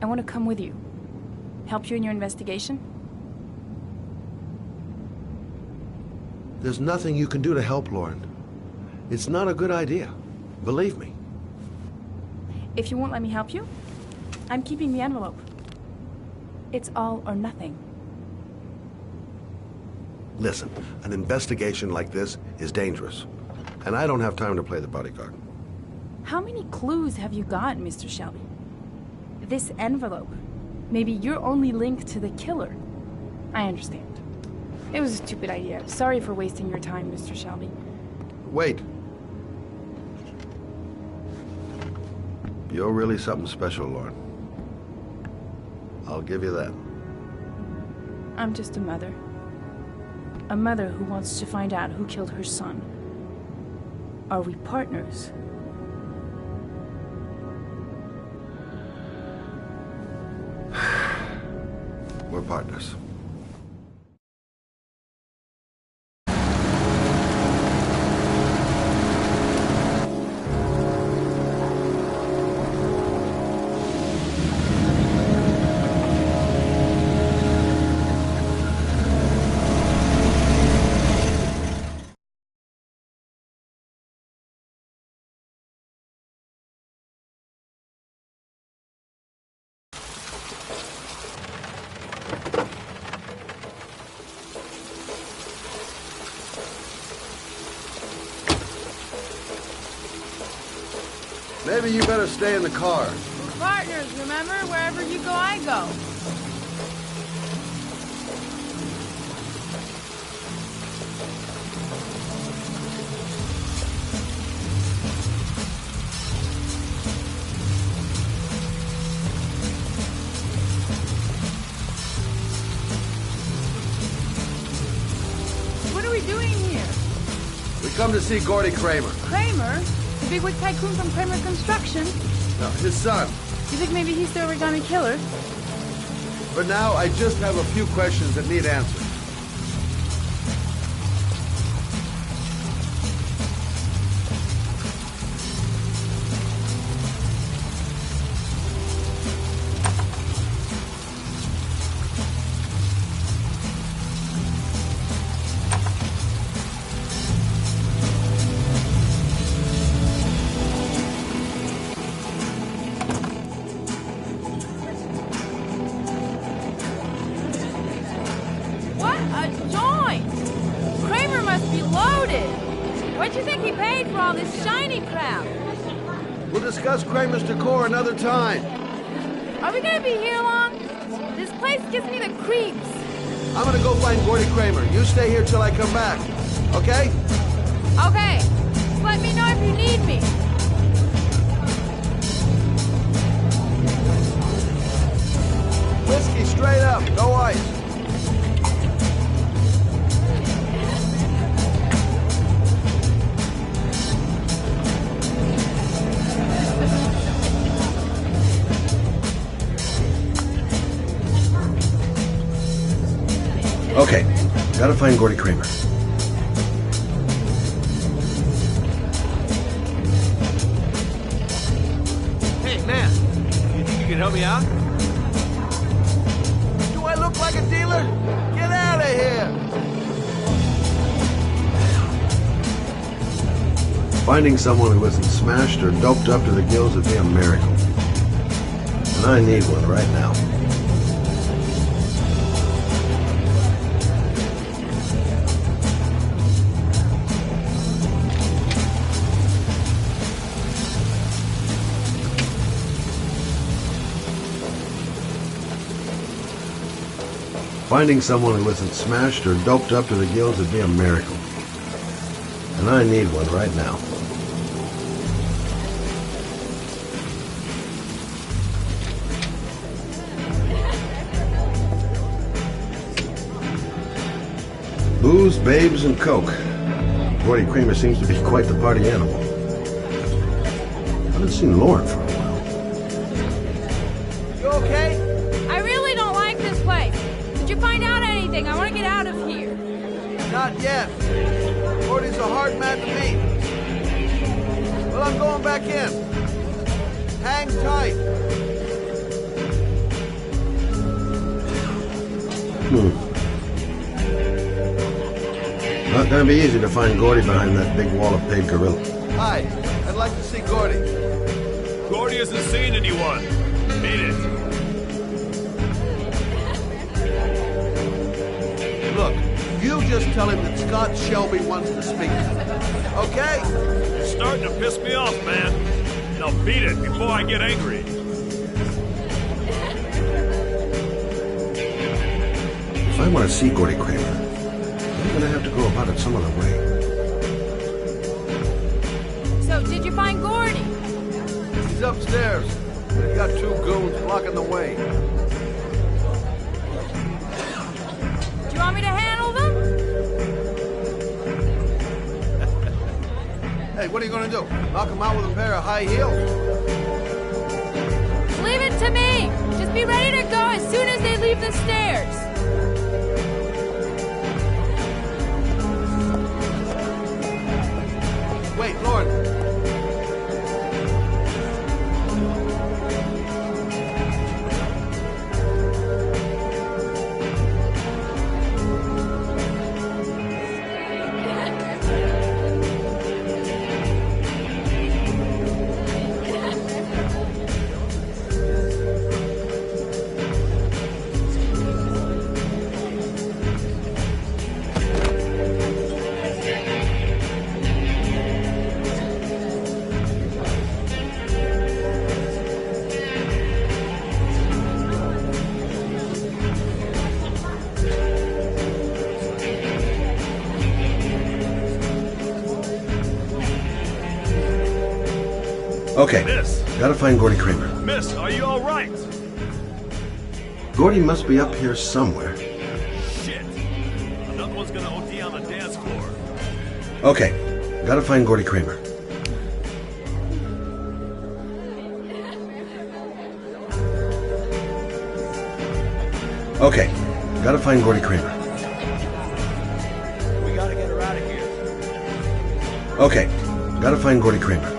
want to come with you. Help you in your investigation? There's nothing you can do to help, Lauren. It's not a good idea. Believe me. If you won't let me help you, I'm keeping the envelope. It's all or nothing. Listen, an investigation like this is dangerous, and I don't have time to play the bodyguard. How many clues have you got, Mr. Shelby? This envelope. Maybe your only link to the killer. I understand. It was a stupid idea. Sorry for wasting your time, Mr. Shelby. Wait. You're really something special, Lauren. I'll give you that. I'm just a mother. A mother who wants to find out who killed her son. Are we partners? We're partners. Maybe you better stay in the car. We're partners, remember? Wherever you go, I go. What are we doing here? We come to see Gordy Kramer. Kramer? The bigwig tycoon from Kramer Construction? No, his son. You think maybe he's the origami killer? For now, I just have a few questions that need answers. Whoa! paid for all this shiny crap. We'll discuss Kramer's decor another time. Are we gonna be here long? This place gives me the creeps. I'm gonna go find Gordy Kramer. You stay here till I come back. Okay? Okay. Just let me know if you need me. Whiskey straight up. No ice. Okay, gotta find Gordy Kramer. Hey, man. You think you can help me out? Do I look like a dealer? Get out of here! Finding someone who isn't smashed or doped up to the gills would be a miracle. And I need one right now. Finding someone who isn't smashed or doped up to the gills would be a miracle. And I need one right now. Booze, babes, and coke. Gordy Kramer seems to be quite the party animal. I haven't seen Lauren for a while. You okay? I really don't like this place. Did you find out anything? I want to get out of here. Not yet. Gordy's a hard man to meet. Well, I'm going back in. Hang tight. Not gonna be easy to find Gordy behind that big wall of paid gorilla. Hi, I'd like to see Gordy. Gordy isn't seeing anyone. Beat it. Look, you just tell him that Scott Shelby wants to speak to him. Okay? You're starting to piss me off, man. Now beat it before I get angry. If I want to see Gordy Kramer, I'm gonna have to go about it some other way. So, did you find Gordy? He's upstairs. They've got two goons blocking the way. Do you want me to handle them? Hey, what are you gonna do? Knock him out with a pair of high heels? Leave it to me. Just be ready to go as soon as they leave the stairs. Wait, Lauren. Okay, Miss. Gotta find Gordy Kramer. Miss, are you all right? Gordy must be up here somewhere. Shit. Another one's gonna OD on the dance floor. Okay, gotta find Gordy Kramer. Okay, gotta find Gordy Kramer. We gotta get her out of here. Okay, gotta find Gordy Kramer.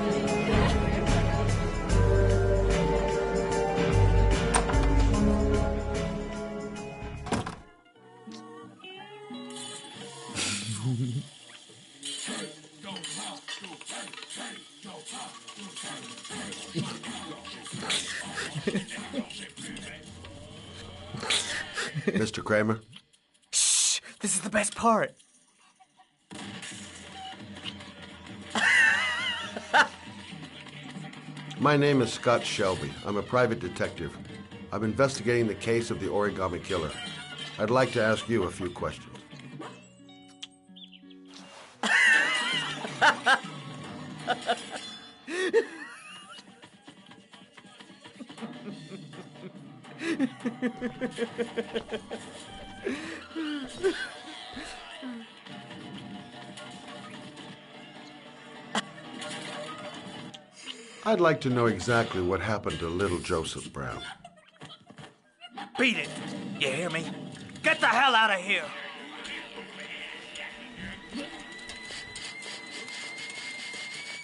Mr. Kramer? Shh! This is the best part. My name is Scott Shelby. I'm a private detective. I'm investigating the case of the Origami Killer. I'd like to ask you a few questions. I'd like to know exactly what happened to little Joseph Brown. Beat it! You hear me? Get the hell out of here!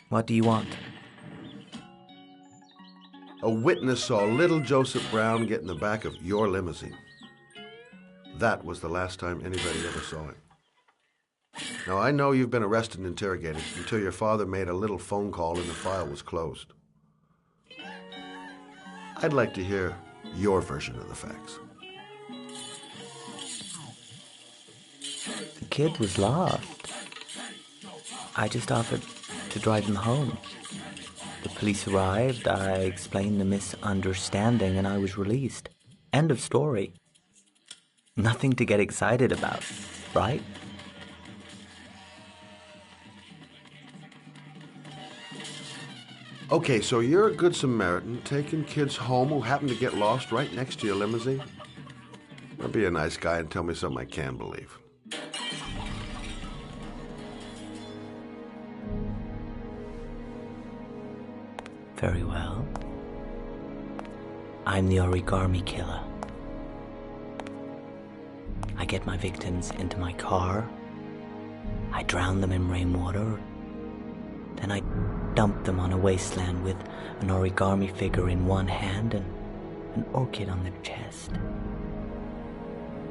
What do you want? A witness saw little Joseph Brown get in the back of your limousine. That was the last time anybody ever saw it. Now, I know you've been arrested and interrogated until your father made a little phone call and the file was closed. I'd like to hear your version of the facts. The kid was lost. I just offered to drive him home. The police arrived, I explained the misunderstanding, and I was released. End of story. Nothing to get excited about, right? Okay, so you're a good Samaritan, taking kids home who happen to get lost right next to your limousine? Now be a nice guy and tell me something I can believe. Very well. I'm the Origami Killer. I get my victims into my car. I drown them in rainwater. Then I dump them on a wasteland with an origami figure in one hand and an orchid on their chest.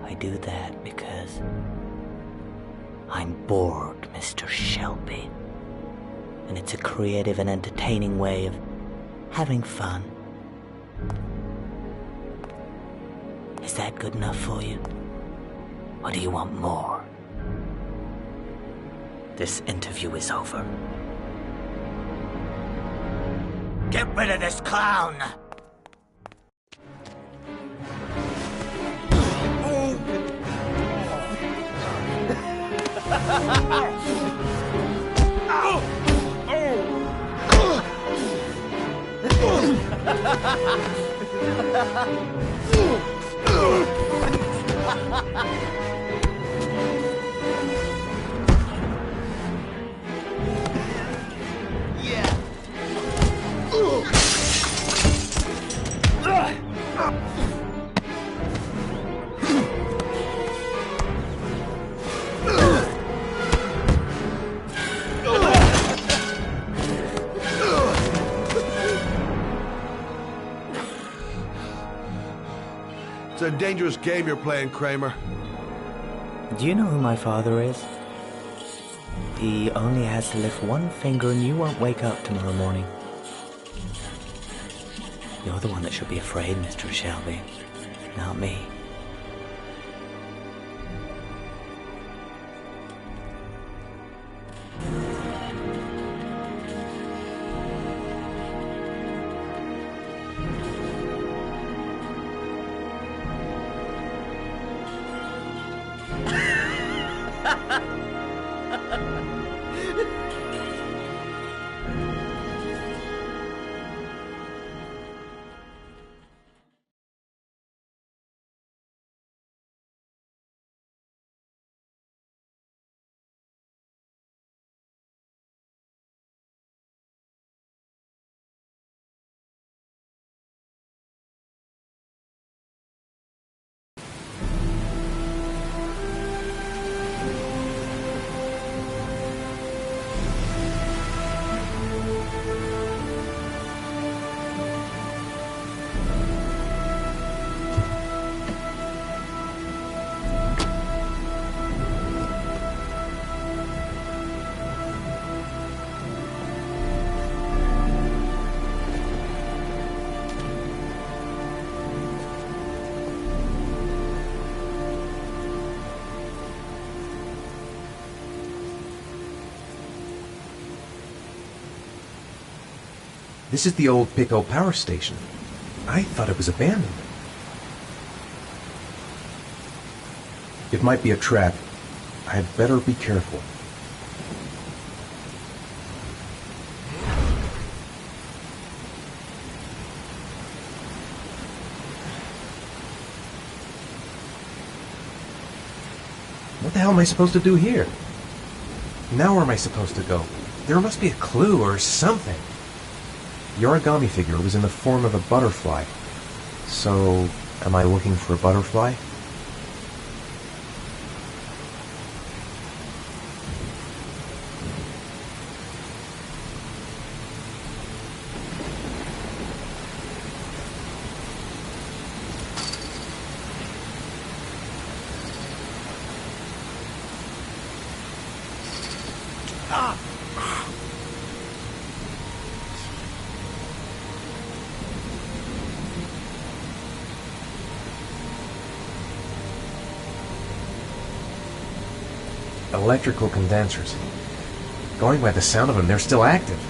I do that because I'm bored, Mr. Shelby. And it's a creative and entertaining way of having fun. Is that good enough for you? Or do you want more? This interview is over. Get rid of this clown! It's a dangerous game you're playing, Kramer. Do you know who my father is? He only has to lift one finger and you won't wake up tomorrow morning. You're the one that should be afraid, Mr. Shelby, not me. This is the old Pico power station. I thought it was abandoned. It might be a trap. I'd better be careful. What the hell am I supposed to do here? Now where am I supposed to go? There must be a clue or something. The origami figure was in the form of a butterfly. So, am I looking for a butterfly? Electrical condensers. Going by the sound of them, they're still active.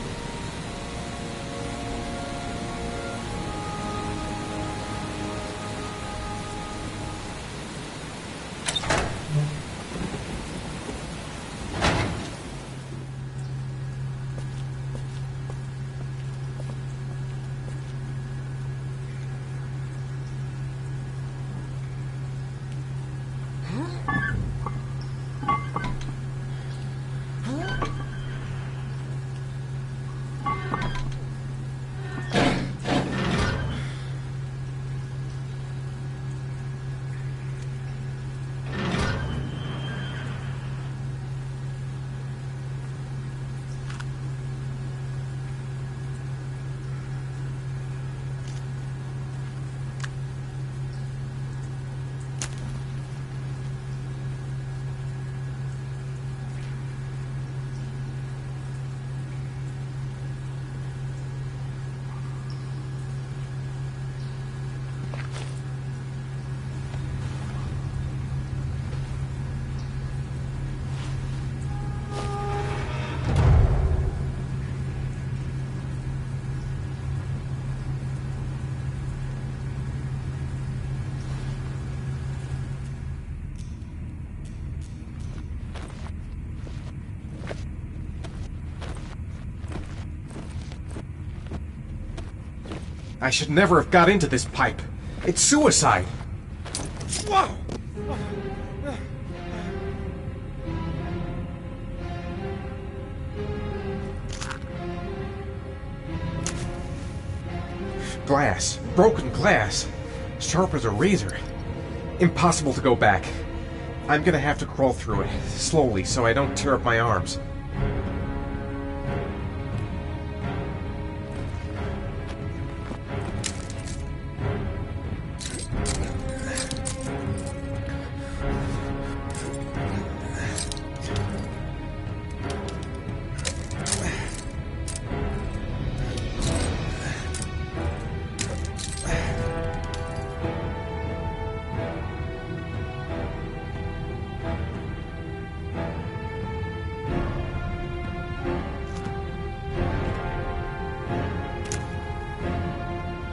I should never have got into this pipe. It's suicide. Whoa! Glass. Broken glass. Sharp as a razor. Impossible to go back. I'm gonna have to crawl through it, slowly, so I don't tear up my arms.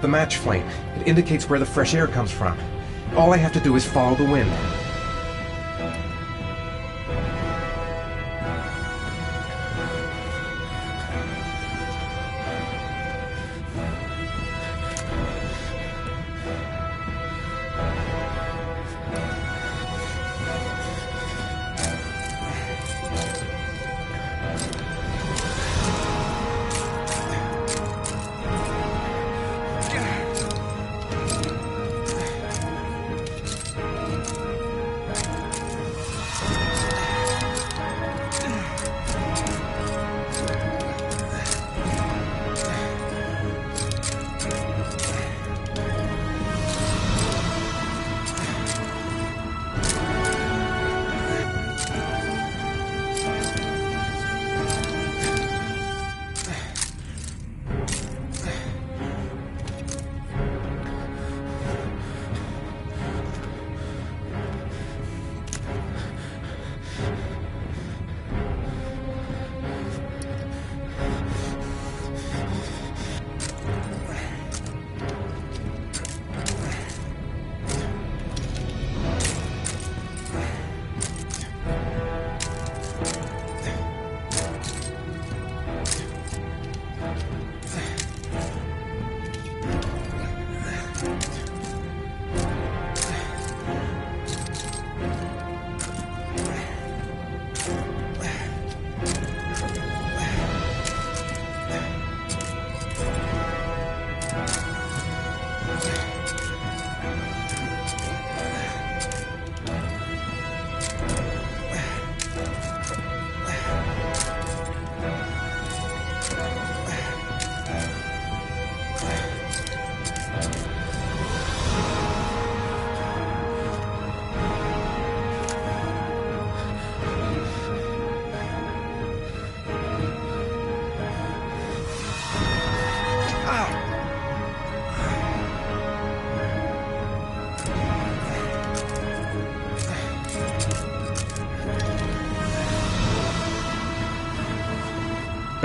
The match flame. It indicates where the fresh air comes from. All I have to do is follow the wind.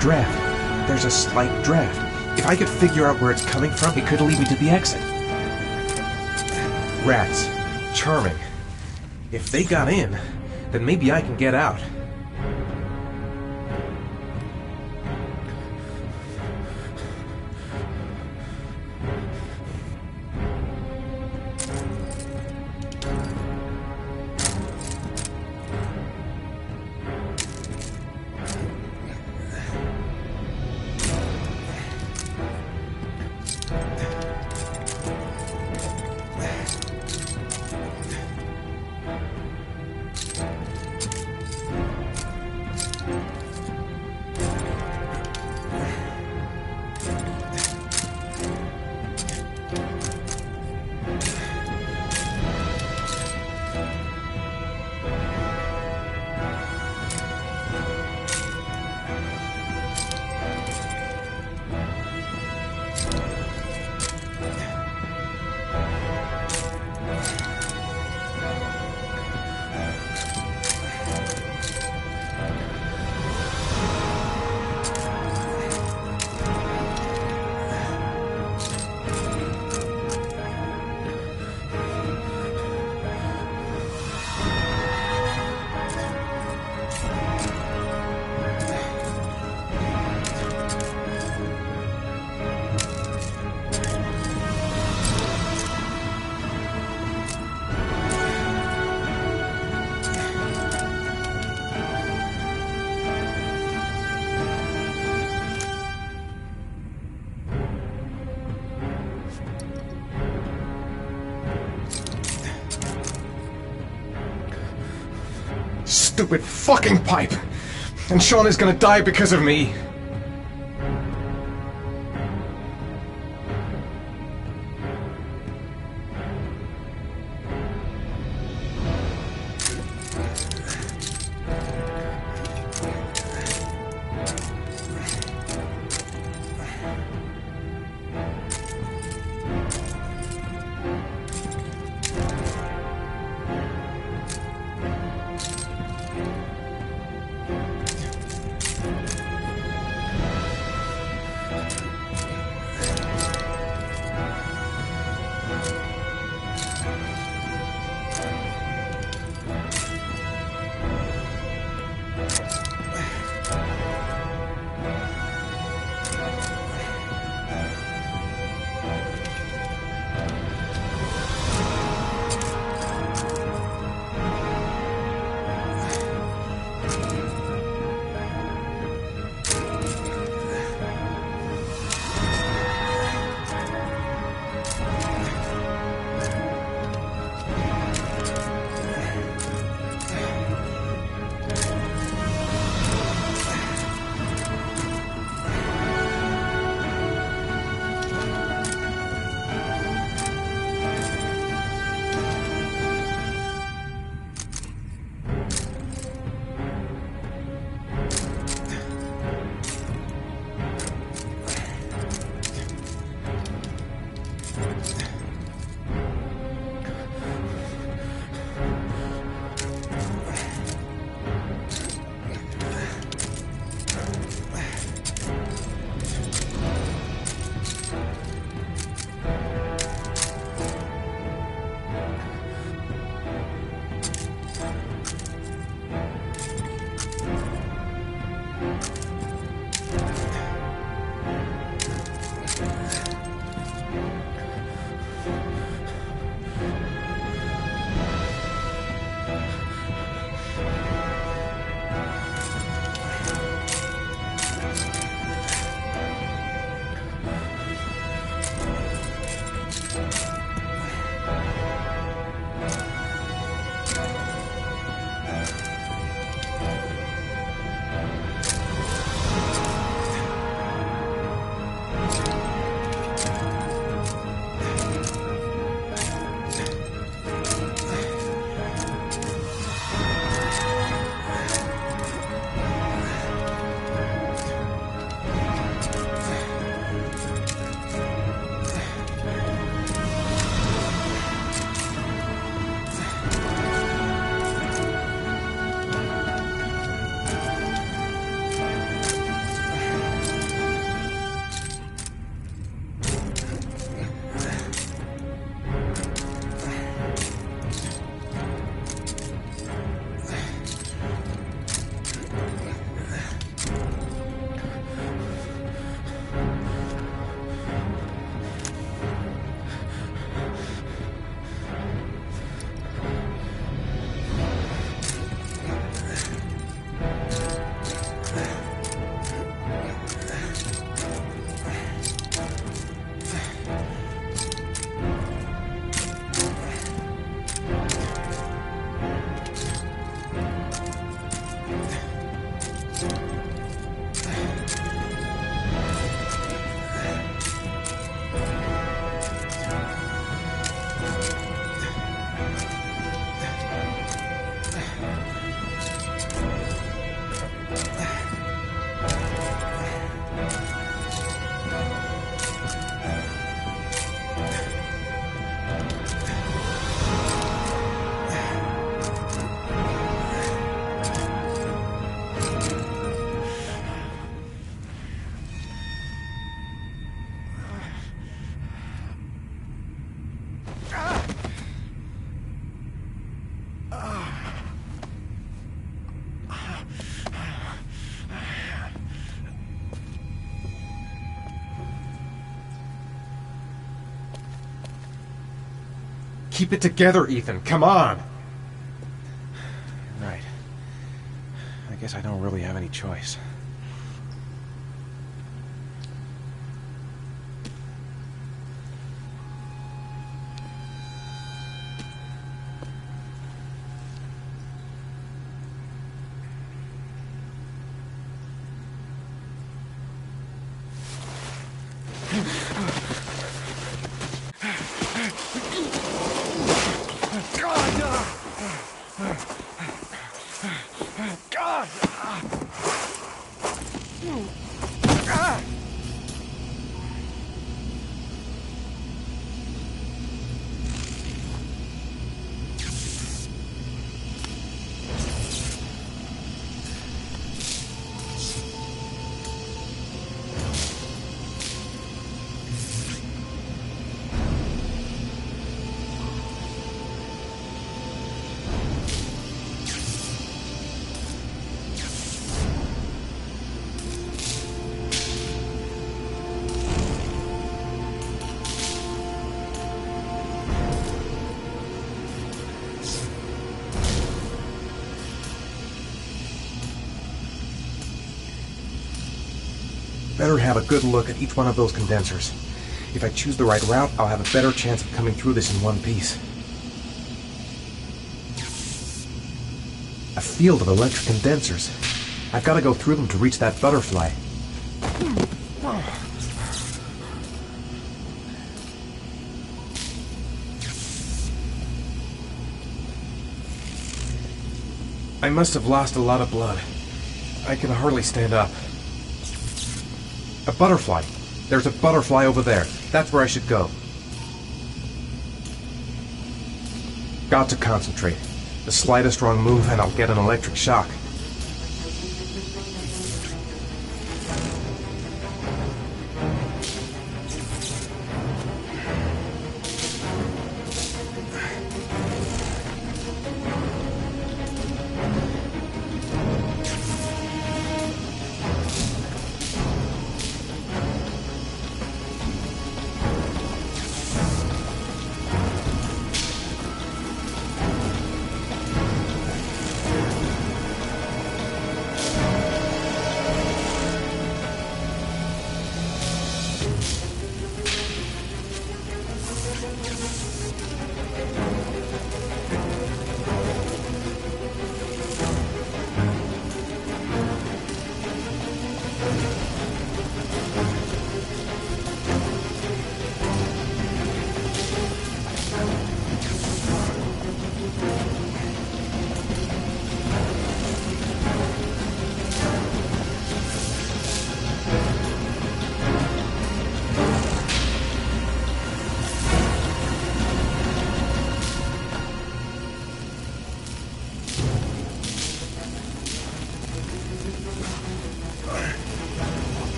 draft. There's a slight draft. If I could figure out where it's coming from, it could lead me to the exit. Rats. Charming. If they got in, then maybe I can get out. Stupid fucking pipe! And Sean is gonna die because of me! Keep it together, Ethan. Come on. Right. I guess I don't really have any choice. Better have a good look at each one of those condensers. If I choose the right route, I'll have a better chance of coming through this in one piece. A field of electric condensers. I've got to go through them to reach that butterfly. I must have lost a lot of blood. I can hardly stand up. A butterfly. There's a butterfly over there. That's where I should go. Got to concentrate. The slightest wrong move and I'll get an electric shock.